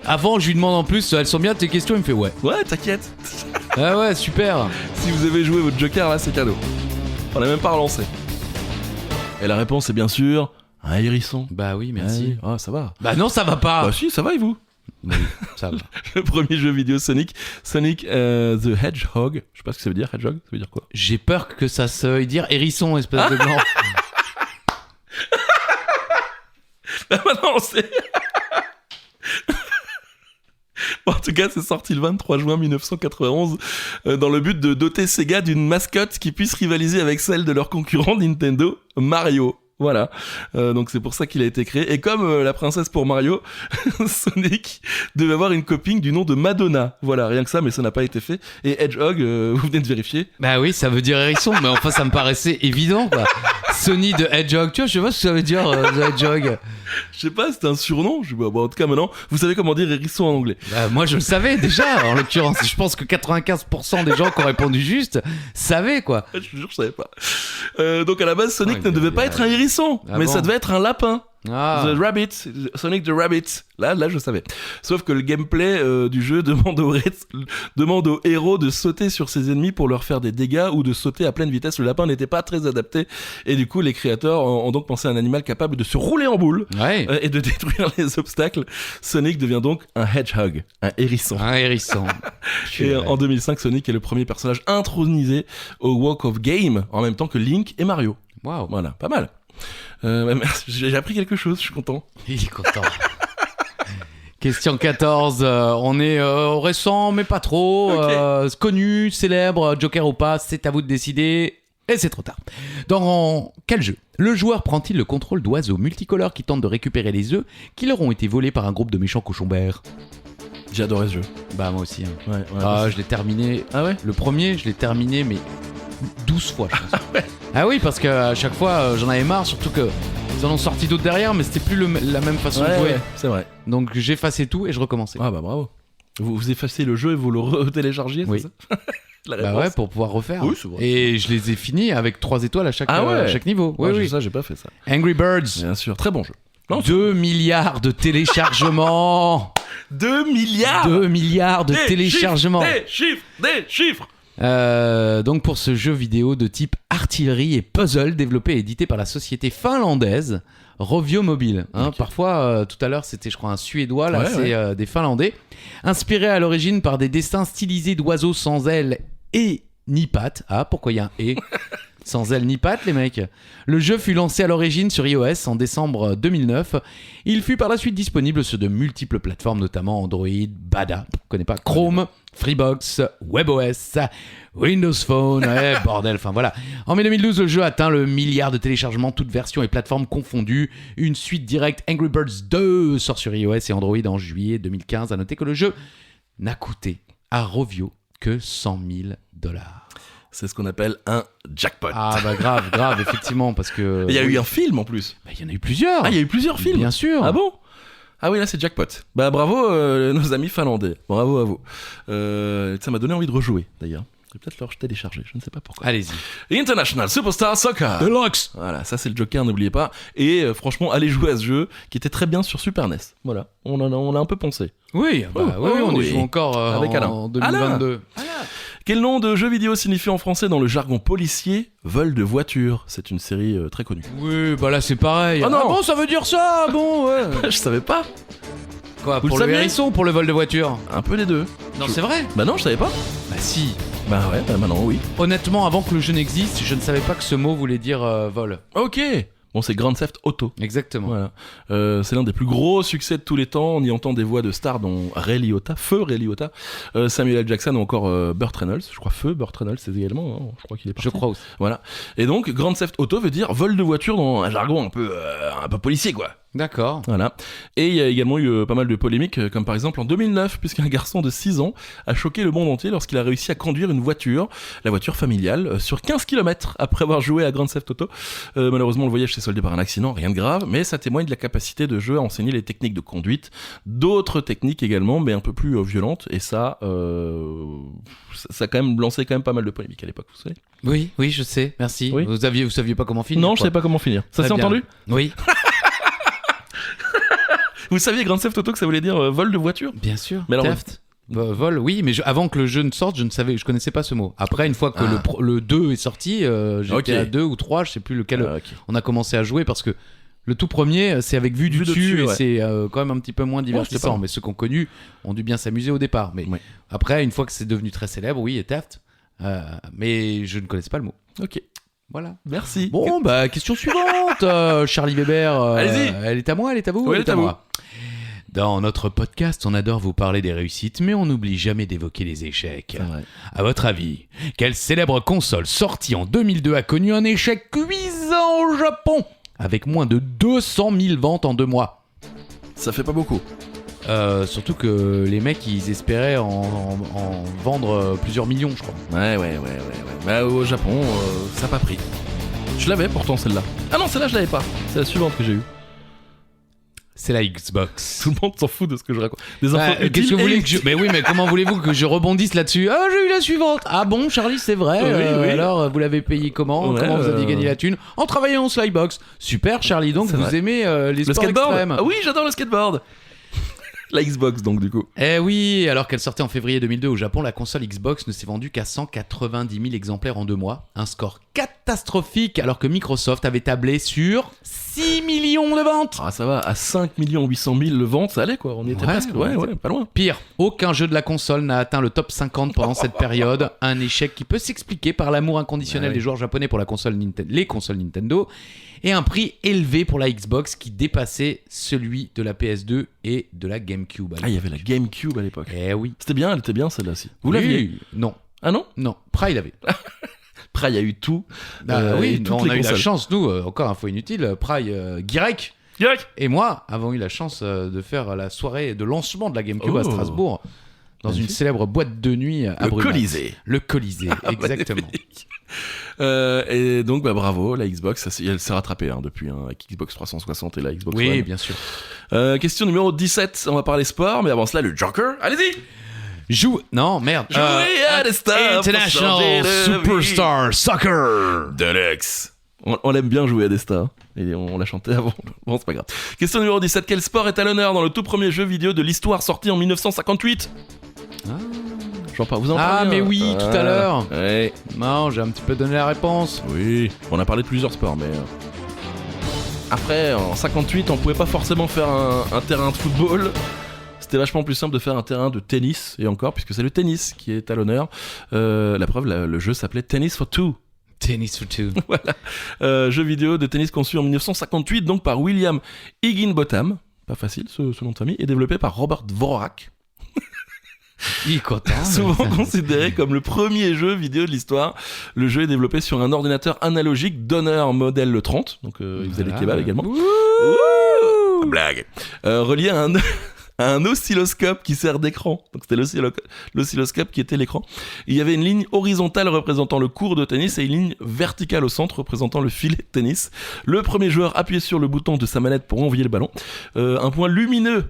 Avant, je lui demande en plus, elles sont bien tes questions, il me fait ouais.
Ouais, t'inquiète.
Ah ouais, super.
Si vous avez joué votre Joker, là, c'est cadeau. On l'a même pas relancé. Et la réponse est bien sûr un hérisson.
Bah oui, merci.
Ah, ça va.
Bah non, ça va pas.
Bah si, ça va et vous ?
Oui, ça va.
Le premier jeu vidéo Sonic, the Hedgehog. Je sais pas ce que ça veut dire, Hedgehog, ça veut dire quoi ?
J'ai peur que ça se veuille dire hérisson, espèce de blanc.
Ah bah non, c'est... Bon, en tout cas, c'est sorti le 23 juin 1991 dans le but de doter Sega d'une mascotte qui puisse rivaliser avec celle de leur concurrent Nintendo, Mario. Voilà, donc c'est pour ça qu'il a été créé. Et comme la princesse pour Mario, Sonic devait avoir une copine du nom de Madonna. Voilà, rien que ça, mais ça n'a pas été fait. Et Hedgehog, vous venez de vérifier.
Bah oui, ça veut dire hérisson, mais enfin ça me paraissait évident quoi. Sony de Hedgehog, tu vois, je sais pas ce que ça veut dire The Hedgehog.
Je sais pas, c'était un surnom. En tout cas, maintenant, vous savez comment dire hérisson en anglais.
Bah, moi je le savais déjà, en l'occurrence. Je pense que 95% des gens qui ont répondu juste savaient quoi.
Je te jure, je savais pas. Donc à la base, Sonic ne devait pas être un hérisson,
Ah
mais
bon
ça devait être un lapin.
Ah.
The Rabbit, Sonic the Rabbit. Là, je savais. Sauf que le gameplay du jeu demande aux héros de sauter sur ses ennemis pour leur faire des dégâts ou de sauter à pleine vitesse. Le lapin n'était pas très adapté et du coup, les créateurs ont donc pensé à un animal capable de se rouler en boule
Ouais.
et de détruire les obstacles. Sonic devient donc un hedgehog, un hérisson.
Un hérisson.
Et en 2005, Sonic est le premier personnage intronisé au Walk of Game en même temps que Link et Mario.
Waouh.
Voilà, pas mal. Merci, j'ai appris quelque chose, je suis content.
Il est content. Question 14, on est récent mais pas trop,
Ok.
connu, célèbre, Joker ou pas, c'est à vous de décider, et c'est trop tard. Dans quel jeu le joueur prend-il le contrôle d'oiseaux multicolores qui tentent de récupérer les œufs qui leur ont été volés par un groupe de méchants cochons verts?
J'ai adoré ce jeu.
Bah moi aussi. Hein.
Ouais,
Je l'ai terminé,
Ah ouais.
le premier je l'ai terminé mais 12 fois je pense. Ah oui parce qu'à chaque fois j'en avais marre, surtout que ils en ont sorti d'autres derrière mais c'était plus la même façon de jouer.
Ouais, c'est vrai.
Donc j'effaçais tout et je recommençais.
Ah bah bravo. Vous effacez le jeu et vous le retéléchargez,
Oui.
c'est ça? La
Bah
réponse.
ouais, pour pouvoir refaire.
Oui, c'est vrai.
Et je les ai finis avec 3 étoiles à chaque,
Ah ouais.
à chaque niveau. Oui,
Ouais,
oui.
Ça, j'ai pas fait ça.
Angry Birds,
Bien sûr, très bon jeu.
2 milliards de téléchargements.
2 milliards
2 milliards de téléchargements.
Des chiffres.
Donc pour ce jeu vidéo de type artillerie et puzzle développé et édité par la société finlandaise Rovio Mobile. Hein,
Ok.
Parfois, tout à l'heure, c'était je crois un Suédois, là
Ouais,
c'est des Finlandais. Inspiré à l'origine par des destins stylisés d'oiseaux sans ailes et ni pattes. Ah, pourquoi il y a un « et » Sans ailes ni pattes, les mecs. Le jeu fut lancé à l'origine sur iOS en décembre 2009. Il fut par la suite disponible sur de multiples plateformes, notamment Android, Bada, je connais pas, Chrome, Freebox, WebOS, Windows Phone, ouais, bordel, enfin voilà. En mai 2012, le jeu atteint le milliard de téléchargements, toutes versions et plateformes confondues. Une suite directe, Angry Birds 2, sort sur iOS et Android en juillet 2015. À noter que le jeu n'a coûté à Rovio que $100 000.
C'est ce qu'on appelle un jackpot.
Ah bah grave, effectivement, parce que...
Il y a eu un film en plus.
Bah, il y en a eu plusieurs.
Ah, il y a eu plusieurs films.
Bien sûr.
Ah bon? Ah oui, là c'est jackpot. Bah bravo nos amis finlandais. Bravo à vous. Ça m'a donné envie de rejouer d'ailleurs. Je vais peut-être leur télécharger, je ne sais pas pourquoi.
Allez-y.
International Superstar Soccer.
Deluxe.
Voilà, ça c'est le Joker, n'oubliez pas. Et franchement, allez jouer à ce jeu qui était très bien sur Super NES. Voilà, on a un peu pensé.
Oui, bah,
Oh,
oui, on y
oui.
joue encore
Avec Alain.
en 2022.
Quel nom de jeu vidéo signifie en français dans le jargon policier vol de voiture? C'est une série très connue.
Oui, bah là c'est pareil.
Oh non.
Ah bon, ça veut dire ça. Bon, ouais.
Je savais pas.
Quoi,
Vous
pour
le
le
saviez
hérisson ou pour le vol de voiture?
Un peu les deux.
Non, c'est vrai.
Bah non, je savais pas.
Bah si.
Bah ouais, bah maintenant oui.
Honnêtement, avant que le jeu n'existe, je ne savais pas que ce mot voulait dire vol.
Ok. Bon, c'est Grand Theft Auto.
Exactement.
Voilà. C'est l'un des plus gros succès de tous les temps. On y entend des voix de stars dont Ray Liotta, Feu Ray Liotta, Samuel L. Jackson ou encore Burt Reynolds. Je crois Feu Burt Reynolds, c'est également. Hein. Je crois qu'il est parti.
Je crois aussi.
Voilà. Et donc, Grand Theft Auto veut dire vol de voiture dans un jargon un peu policier, quoi.
D'accord.
Voilà. Et il y a également eu pas mal de polémiques, comme par exemple en 2009, puisqu'un garçon de 6 ans a choqué le monde entier lorsqu'il a réussi à conduire une voiture, la voiture familiale, sur 15 km après avoir joué à Grand Theft Auto. Malheureusement, le voyage s'est soldé par un accident, rien de grave, mais ça témoigne de la capacité de jeu à enseigner les techniques de conduite, d'autres techniques également, mais un peu plus violentes, et ça a quand même lancé pas mal de polémiques à l'époque, vous savez.
Oui, je sais. Merci.
Oui.
Vous saviez pas comment finir?
Non, je sais pas comment finir. Ça
Très
s'est
bien.
entendu?
Oui,
Vous saviez Grand Theft Auto que ça voulait dire vol de voiture?
bien sûr.
Mais alors,
Theft. Vol, oui, mais avant que le jeu ne sorte, je connaissais pas ce mot. Après, une fois que
Ah.
le 2 est sorti, j'étais
Ok.
à 2 ou 3, je sais plus lequel
Ok.
on a commencé à jouer parce que le tout premier, c'est avec vue du
Vue de
dessus
dessus,
et
ouais.
c'est quand même un petit peu moins
c'était pas
divertissant.
mal.
Mais ceux qui ont connu ont dû bien s'amuser au départ. Mais
Ouais.
après, une fois que c'est devenu très célèbre, oui, et Theft, mais je ne connaissais pas le mot.
Ok.
Voilà.
Merci.
Bon, bah, question suivante. Charlie Weber.
Allez-y.
Elle est à moi, elle est à vous?
Oui,
elle
elle est à vous.
moi. Dans notre podcast, on adore vous parler des réussites, mais on n'oublie jamais d'évoquer les échecs.
C'est vrai.
À votre avis, quelle célèbre console sortie en 2002 a connu un échec cuisant au Japon avec moins de 200 000 ventes en 2 mois.
Ça fait pas beaucoup.
Surtout que les mecs, ils espéraient en vendre plusieurs millions, je crois.
Ouais. Bah, au Japon, ça a pas pris. Je l'avais pourtant celle-là. Ah non, celle-là je l'avais pas. C'est la suivante que j'ai eue.
C'est la Xbox.
Tout le monde s'en fout de ce que je raconte. Des infos utiles
Qu'est-ce que vous
et
voulez que je... Mais oui, mais comment voulez-vous que je rebondisse là-dessus? Ah, j'ai eu la suivante. Ah bon, Charlie, c'est vrai.
Oui.
Alors, vous l'avez payé comment?
Ouais,
Comment vous aviez gagné la thune? En travaillant en Slybox. Super, Charlie. Donc,
C'est
vous
vrai.
aimez les
Le
sports
skateboard.
extrêmes.
Ah oui, j'adore le skateboard. La Xbox donc du coup.
Eh oui, alors qu'elle sortait en février 2002 au Japon, la console Xbox ne s'est vendue qu'à 190 000 exemplaires en 2 mois. Un score catastrophique alors que Microsoft avait tablé sur 6 millions de ventes.
Ah ça va, à 5 800 000 le vente, ça allait quoi, on y était
Ouais,
presque.
ouais.
Ouais, pas loin.
Pire, aucun jeu de la console n'a atteint le top 50 pendant cette période. Un échec qui peut s'expliquer par l'amour inconditionnel
Ah oui.
des joueurs japonais pour la console les consoles Nintendo et un prix élevé pour la Xbox qui dépassait celui de la PS2 et de la GameCube.
Ah il y avait la GameCube à l'époque.
Eh oui.
C'était bien, elle était bien celle-là aussi. Vous
Oui,
l'aviez?
Non,
Ah non?
non. Pride l'avait.
Après il y a eu tout.
Oui,
et toutes
on
les
a eu la
consoles.
chance, nous, encore info inutile, Guirec et moi avons eu la chance de faire la soirée de lancement de la GameCube à
Oh.
Strasbourg, dans une
Magnifique.
célèbre boîte de nuit à
Le
Brumath.
Colisée.
Le Colisée, exactement.
Magnifique. Et donc bah bravo, la Xbox, elle s'est rattrapée depuis avec Xbox 360 et la Xbox
Oui,
One.
bien sûr.
Question numéro 17, on va parler sport, mais avant cela le Joker. Allez-y.
Non, merde.
Jouer à des stars pour changer
International
de
Superstar Soccer.
Deluxe. On l'aime bien jouer à des stars. Et on l'a chanté avant. Bon, c'est pas grave. Question numéro 17. Quel sport est à l'honneur dans le tout premier jeu vidéo de l'histoire sorti en 1958 J'en parle, vous en parlez.
Mais oui, tout à l'heure.
Ouais.
Non, j'ai un petit peu donné la réponse.
Oui. On a parlé de plusieurs sports, mais. Après, en 58, on pouvait pas forcément faire un terrain de football. C'était vachement plus simple de faire un terrain de tennis, et encore, puisque c'est le tennis qui est à l'honneur. La preuve, le jeu s'appelait Tennis for Two.
Tennis for two.
Jeu vidéo de tennis conçu en 1958 donc par William Higginbotham, pas facile ce nom de famille, et développé par Robert Dvorak,
Il est content.
souvent considéré comme le premier jeu vidéo de l'histoire. Le jeu est développé sur un ordinateur analogique Donner modèle 30, donc il faisait les kebabs également. Ouh, blague. Relié à un oscilloscope qui sert d'écran. Donc c'était l'oscilloscope qui était l'écran. Il y avait une ligne horizontale représentant le court de tennis et une ligne verticale au centre représentant le filet de tennis. Le premier joueur appuyait sur le bouton de sa manette pour envoyer le ballon. Un point lumineux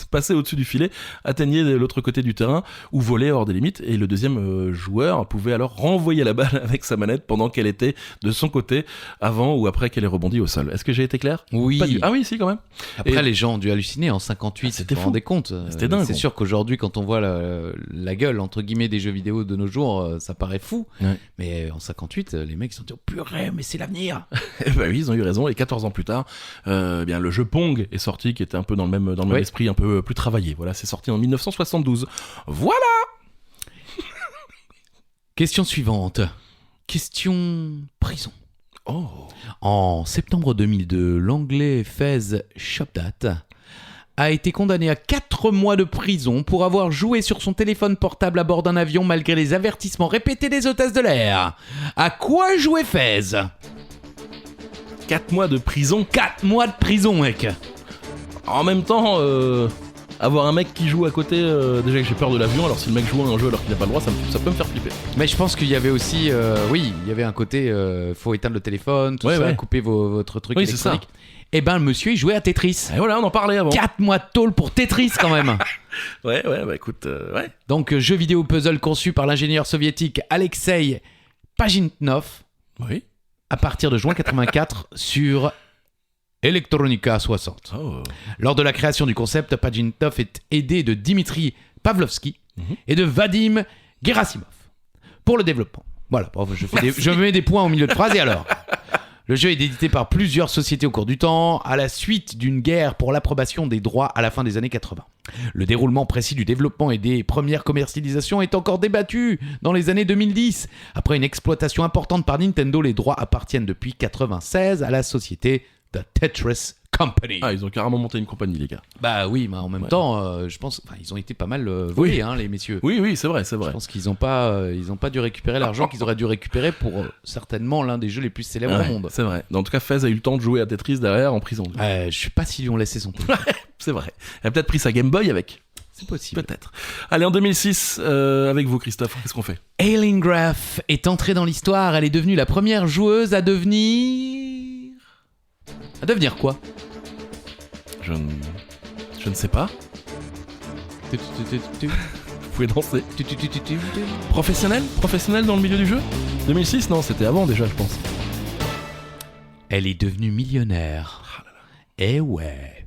passé au-dessus du filet atteignait de l'autre côté du terrain ou volait hors des limites. Et le deuxième joueur pouvait alors renvoyer la balle avec sa manette pendant qu'elle était de son côté avant ou après qu'elle ait rebondi au sol. Est-ce que j'ai été clair?
Oui.
Pas du... Ah oui, si quand même.
Après,
Et-
les gens ont dû halluciner en 58.
C'était
vous vous
fou.
rendez compte?
C'était dingue,
C'est
bon.
sûr qu'aujourd'hui, quand on voit la gueule, entre guillemets, des jeux vidéo de nos jours, ça paraît fou.
Ouais.
Mais en 58, les mecs, ils se sont dit, oh, purée, mais c'est l'avenir.
Eh ben oui, ils ont eu raison. Et 14 ans plus tard, bien le jeu Pong est sorti, qui était un peu dans le même
Oui.
esprit, un peu plus travaillé. Voilà, c'est sorti en 1972. Voilà.
Question suivante. Question prison.
Oh.
En septembre 2002, l'anglais Fez Shopdat a été condamné à 4 mois de prison pour avoir joué sur son téléphone portable à bord d'un avion malgré les avertissements répétés des hôtesses de l'air. À quoi jouait Fez?
4 mois de prison.
4 mois de prison, mec.
En même temps, avoir un mec qui joue à côté, déjà que j'ai peur de l'avion, alors si le mec joue à un jeu alors qu'il n'a pas le droit, ça peut me faire flipper.
Mais je pense qu'il y avait aussi, oui, il y avait un côté, faut éteindre le téléphone, tout
Ouais,
ça,
ouais.
couper votre truc
Oui, c'est ça.
électronique. Et ben, le monsieur, il jouait à Tetris.
Et voilà, on en parlait avant.
4 mois de tôle pour Tetris, quand même.
Ouais, bah écoute, ouais.
Donc, jeu vidéo puzzle conçu par l'ingénieur soviétique Alexei Pajitnov
Oui.
à partir de juin 84 sur Electronica 60.
Oh.
Lors de la création du concept, Pajitnov est aidé de Dimitri Pavlovsky et de Vadim Gerasimov pour le développement. Voilà, bref, je mets des points au milieu de phrase et alors. Le jeu est édité par plusieurs sociétés au cours du temps, à la suite d'une guerre pour l'approbation des droits à la fin des années 80. Le déroulement précis du développement et des premières commercialisations est encore débattu dans les années 2010. Après une exploitation importante par Nintendo, les droits appartiennent depuis 1996 à la société The Tetris Company.
Ah, ils ont carrément monté une compagnie, les gars.
Bah oui, mais en même
Ouais.
temps, je pense, ils ont été pas mal volés, les messieurs.
Oui, c'est vrai, c'est
Je
vrai.
pense qu'ils n'ont pas dû récupérer l'argent qu'ils auraient dû récupérer pour certainement l'un des jeux les plus célèbres
Ouais,
au monde.
c'est vrai. En tout cas, Fez a eu le temps de jouer à Tetris derrière en prison.
Je sais pas s'ils lui ont laissé son truc.
C'est vrai. Elle a peut-être pris sa Game Boy avec.
C'est possible.
Peut-être. Allez, en 2006, avec vous, Christophe, qu'est-ce qu'on fait?
Aileen Graff est entrée dans l'histoire. Elle est devenue la première joueuse à devenir. À devenir quoi?
Je ne sais pas. Vous pouvez danser. Professionnel dans le milieu du jeu? 2006, non, c'était avant déjà, je pense.
Elle est devenue millionnaire. Eh ouais.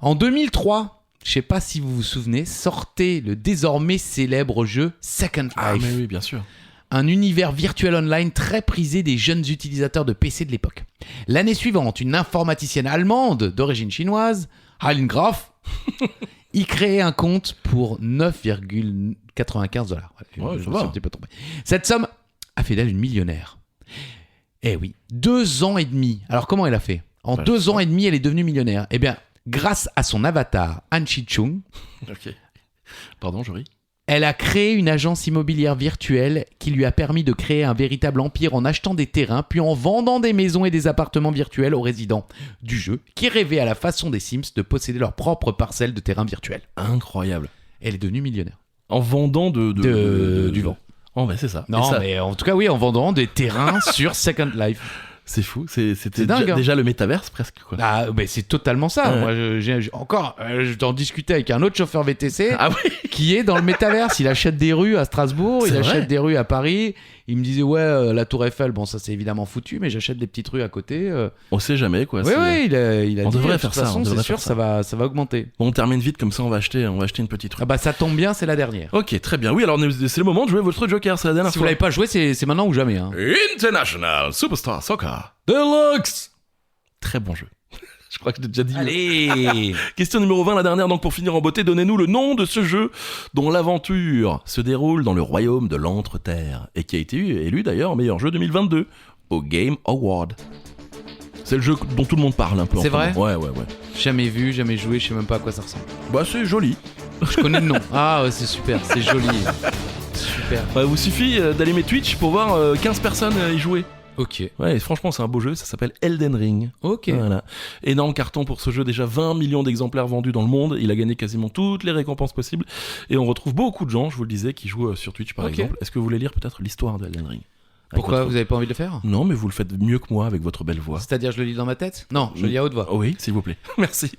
En 2003, je sais pas si vous vous souvenez, sortait le désormais célèbre jeu Second Life.
Ah, mais oui, bien sûr.
Un univers virtuel online très prisé des jeunes utilisateurs de PC de l'époque. L'année suivante, une informaticienne allemande d'origine chinoise, Aileen Graff, y créait un compte pour 9,95$.
Ouais,
Je
ça
me
va.
suis un petit peu trompé. Cette somme a fait d'elle une millionnaire. Eh oui, 2 ans et demi. Alors comment elle a fait? En
Bah,
2 ans et demi, elle est devenue millionnaire. Eh bien, grâce à son avatar, Han Chi-chung,
Ok. Pardon, je ris.
elle a créé une agence immobilière virtuelle qui lui a permis de créer un véritable empire en achetant des terrains, puis en vendant des maisons et des appartements virtuels aux résidents du jeu, qui rêvaient à la façon des Sims de posséder leur propre parcelle de terrain virtuel.
Incroyable.
Elle est devenue millionnaire.
En vendant
du vent.
Oh, bah c'est ça.
Non,
Et ça,
mais en tout cas, oui, en vendant des terrains sur Second Life.
c'est fou. C'était
C'est dingue, hein.
déjà le métaverse presque, quoi.
Ah, mais c'est totalement ça.
Ouais.
Moi, je t'en discutais avec un autre chauffeur VTC
Ah oui.
qui est dans le métaverse. Il achète des rues à Strasbourg, il
C'est
achète
vrai.
des rues à Paris. Il me disait, ouais, la Tour Eiffel, bon, ça c'est évidemment foutu, mais j'achète des petites rues à côté.
On sait jamais, quoi.
Oui,
C'est-
oui, il a
On
dit,
devrait
de
faire
toute
ça,
façon,
on
c'est
devrait
sûr,
faire
ça va augmenter.
Bon, on termine vite, comme ça on va acheter une petite rue.
Ah bah ça tombe bien, c'est la dernière.
Ok, très bien. Oui, alors c'est le moment de jouer votre Joker, c'est la dernière
Si vous
fois.
l'avez pas joué, c'est maintenant ou jamais. Hein.
International Superstar Soccer Deluxe. Très bon jeu. Je crois que je l'ai déjà dit.
Allez.
Question numéro 20, la dernière, donc pour finir en beauté, donnez-nous le nom de ce jeu dont l'aventure se déroule dans le royaume de l'Entre-Terre et qui a été élu d'ailleurs meilleur jeu 2022 au Game Award. C'est le jeu dont tout le monde parle un peu. en
C'est
ce moment.
vrai
Ouais.
Jamais vu, jamais joué, je sais même pas à quoi ça ressemble.
Bah c'est joli.
Je connais le nom. Ah ouais, c'est super, c'est joli. Super.
Ouais, vous suffit d'allumer Twitch pour voir 15 personnes y jouer.
Ok.
Ouais, et franchement c'est un beau jeu, ça s'appelle Elden Ring.
Ok.
Voilà. Énorme carton pour ce jeu, déjà 20 millions d'exemplaires vendus dans le monde, il a gagné quasiment toutes les récompenses possibles, et on retrouve beaucoup de gens, je vous le disais, qui jouent sur Twitch par
Ok.
exemple. Est-ce que vous voulez lire peut-être l'histoire d'Elden Ring? Avec
Pourquoi
votre-
vous avez pas envie de le faire?
Non, mais vous le faites mieux que moi avec votre belle voix.
C'est-à-dire je le lis dans ma tête? Non, je le lis à haute voix.
Oh oui, s'il vous plaît. Merci.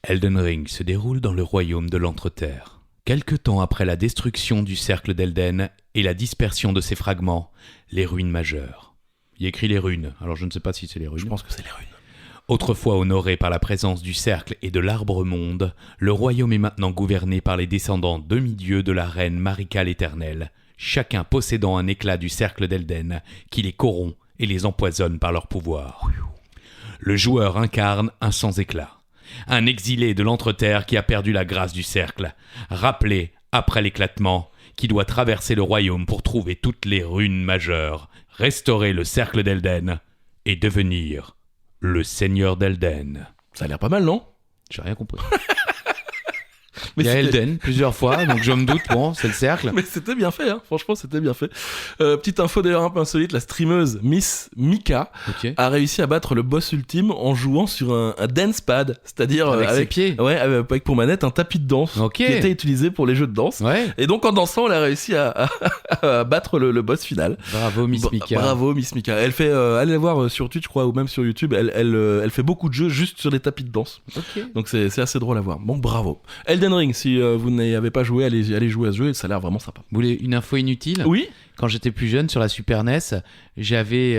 Elden Ring se déroule dans le royaume de l'Entre-Terre. Quelque temps après la destruction du cercle d'Elden et la dispersion de ses fragments, les ruines majeures. Il y a écrit les runes, alors je ne sais pas si c'est les runes.
Je pense que c'est les runes.
Autrefois honoré par la présence du cercle et de l'arbre-monde, le royaume est maintenant gouverné par les descendants demi-dieux de la reine Marika l'Éternelle, chacun possédant un éclat du cercle d'Elden qui les corrompt et les empoisonne par leur pouvoir. Le joueur incarne un sans-éclat, un exilé de l'Entre-Terre qui a perdu la grâce du cercle, rappelé après l'éclatement, qui doit traverser le royaume pour trouver toutes les runes majeures, restaurer le cercle d'Elden et devenir le seigneur d'Elden.
Ça a l'air pas mal, non?
J'ai rien compris.
Mais
Il y a
c'était-
Elden plusieurs fois, donc je me doute, bon, c'est le cercle.
Mais c'était bien fait, hein. Franchement, c'était bien fait. Petite info d'ailleurs un peu insolite, la streameuse Miss Mika
Ok.
a réussi à battre le boss ultime en jouant sur un dance pad, c'est-à-dire
Avec ses pieds.
Ouais, avec pour manette un tapis de danse
Ok.
qui était utilisé pour les jeux de danse.
Ouais.
Et donc en dansant, elle a réussi à battre le boss final.
Bravo, Miss Mika.
Bravo Miss Mika. Elle fait, allez la voir sur Twitch, je crois, ou même sur YouTube. Elle fait beaucoup de jeux juste sur des tapis de danse.
Ok.
Donc c'est assez drôle à voir. Bon, bravo. Elden Ring, si vous n'y avez pas joué, allez jouer à ce jeu. Ça a l'air vraiment sympa.
Vous voulez une info inutile?
Oui.
Quand j'étais plus jeune sur la Super NES, j'avais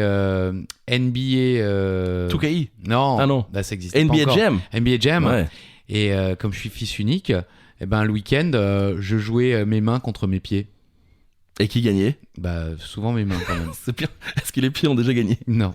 NBA.
2KI.
Non.
Ah non.
Là, ça existait pas
NBA
encore.
Jam.
NBA Jam.
Ouais.
Et comme je suis fils unique, eh ben, le week-end, je jouais mes mains contre mes pieds.
Et qui gagnait?
Bah, souvent mes mains quand même.
C'est bien. Est-ce que les pieds ont déjà gagné?
Non.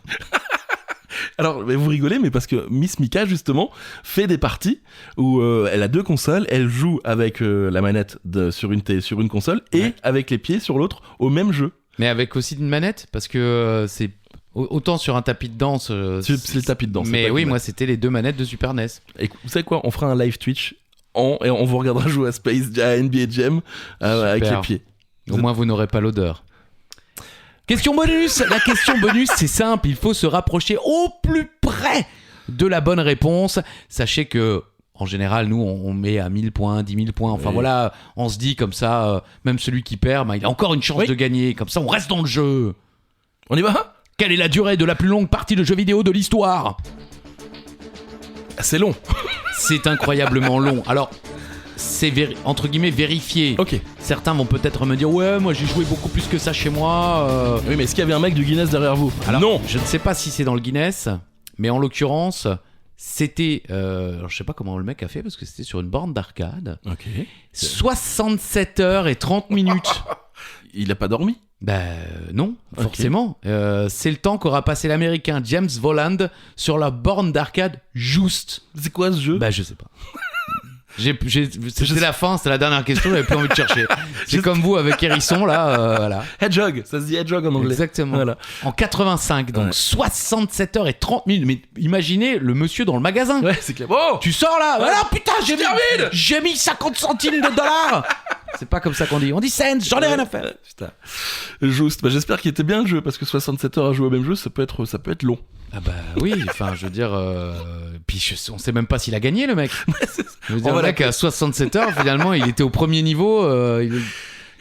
Alors, mais vous rigolez, mais parce que Miss Mika, justement, fait des parties où elle a deux consoles, elle joue avec la manette sur une console et
Ouais.
avec les pieds sur l'autre au même jeu.
Mais avec aussi une manette, parce que c'est Autant sur un tapis de danse.
C'est le tapis de danse.
Mais
c'est pas
oui,
Kinect.
moi c'était les 2 manettes de Super NES.
Et vous savez quoi, on fera un live Twitch et on vous regardera jouer à NBA Jam avec
Super.
les pieds.
Au moins vous n'aurez pas l'odeur. Question bonus. La question bonus, c'est simple. Il faut se rapprocher au plus près de la bonne réponse. Sachez que en général, nous, on met à 1000 points, 10 000 points. Enfin
Oui.
voilà, on se dit comme ça, même celui qui perd, il a encore une chance
Oui.
de gagner. Comme ça, on reste dans le jeu.
On y va?
Quelle est la durée de la plus longue partie de jeu vidéo de l'histoire ?
C'est long.
C'est incroyablement long. Alors, c'est entre guillemets vérifié.
Ok.
Certains vont peut-être me dire ouais, moi j'ai joué beaucoup plus que ça chez moi.
Oui, mais est-ce qu'il y avait un mec du Guinness derrière vous?
Alors,
Non.
je ne sais pas si c'est dans le Guinness, mais en l'occurrence, c'était. Alors, je sais pas comment le mec a fait parce que c'était sur une borne d'arcade.
Ok.
67 heures et 30 minutes.
Il a pas dormi?
Non,
Ok.
forcément. C'est le temps qu'aura passé l'américain James Voland sur la borne d'arcade juste.
C'est quoi ce jeu?
Je sais pas. C'était la fin, c'était la dernière question, j'avais plus envie de chercher. C'est comme vous avec Hérisson, là, voilà.
Hedgehog, ça se dit Hedgehog en anglais.
Exactement.
Voilà.
En 85, donc
Ouais.
67 heures et 30 minutes. Mais imaginez le monsieur dans le magasin.
Ouais, c'est clair. Oh!
Tu sors là, voilà, putain,
termine.
j'ai mis 50 centimes de dollars. C'est pas comme ça qu'on dit. On dit cents, j'en ai rien à faire.
Putain. Juste. Bah, j'espère qu'il était bien le jeu parce que 67 heures à jouer au même jeu, ça peut être long.
Ah bah oui, enfin je veux dire, puis on sait même pas s'il a gagné le mec. Je veux dire,
On va
le mec à 67 heures, finalement, il était au premier niveau.
Et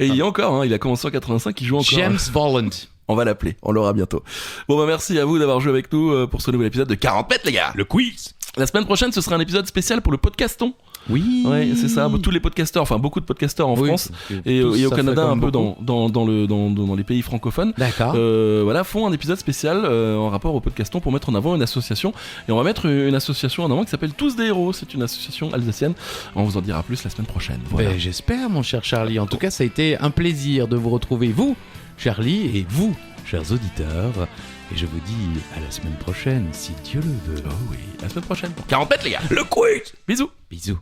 il y a encore, hein, il a commencé en 85, il joue encore.
James Voland.
On va l'appeler, on l'aura bientôt. Bon bah merci à vous d'avoir joué avec nous pour ce nouvel épisode de 40 mètres les gars.
Le quiz.
La semaine prochaine, ce sera un épisode spécial pour le podcaston.
Oui.
Ouais, c'est ça. Tous les podcasteurs, enfin beaucoup de podcasteurs en
Oui,
France
parce que
et
tous,
au
ça
Canada,
fait
un
comme
peu
beaucoup.
dans les pays francophones.
D'accord.
Voilà, font un épisode spécial en rapport au podcaston pour mettre en avant une association. Et on va mettre une association en avant qui s'appelle Tous des héros. C'est une association alsacienne. On vous en dira plus la semaine prochaine. Voilà.
Ben, j'espère, mon cher Charlie. En tout cas, ça a été un plaisir de vous retrouver, vous, Charlie, et vous, chers auditeurs. Et je vous dis à la semaine prochaine, si Dieu le veut.
Oh oui, la semaine prochaine pour 40 mètres les gars.
Le quiz.
Bisous.
Bisous.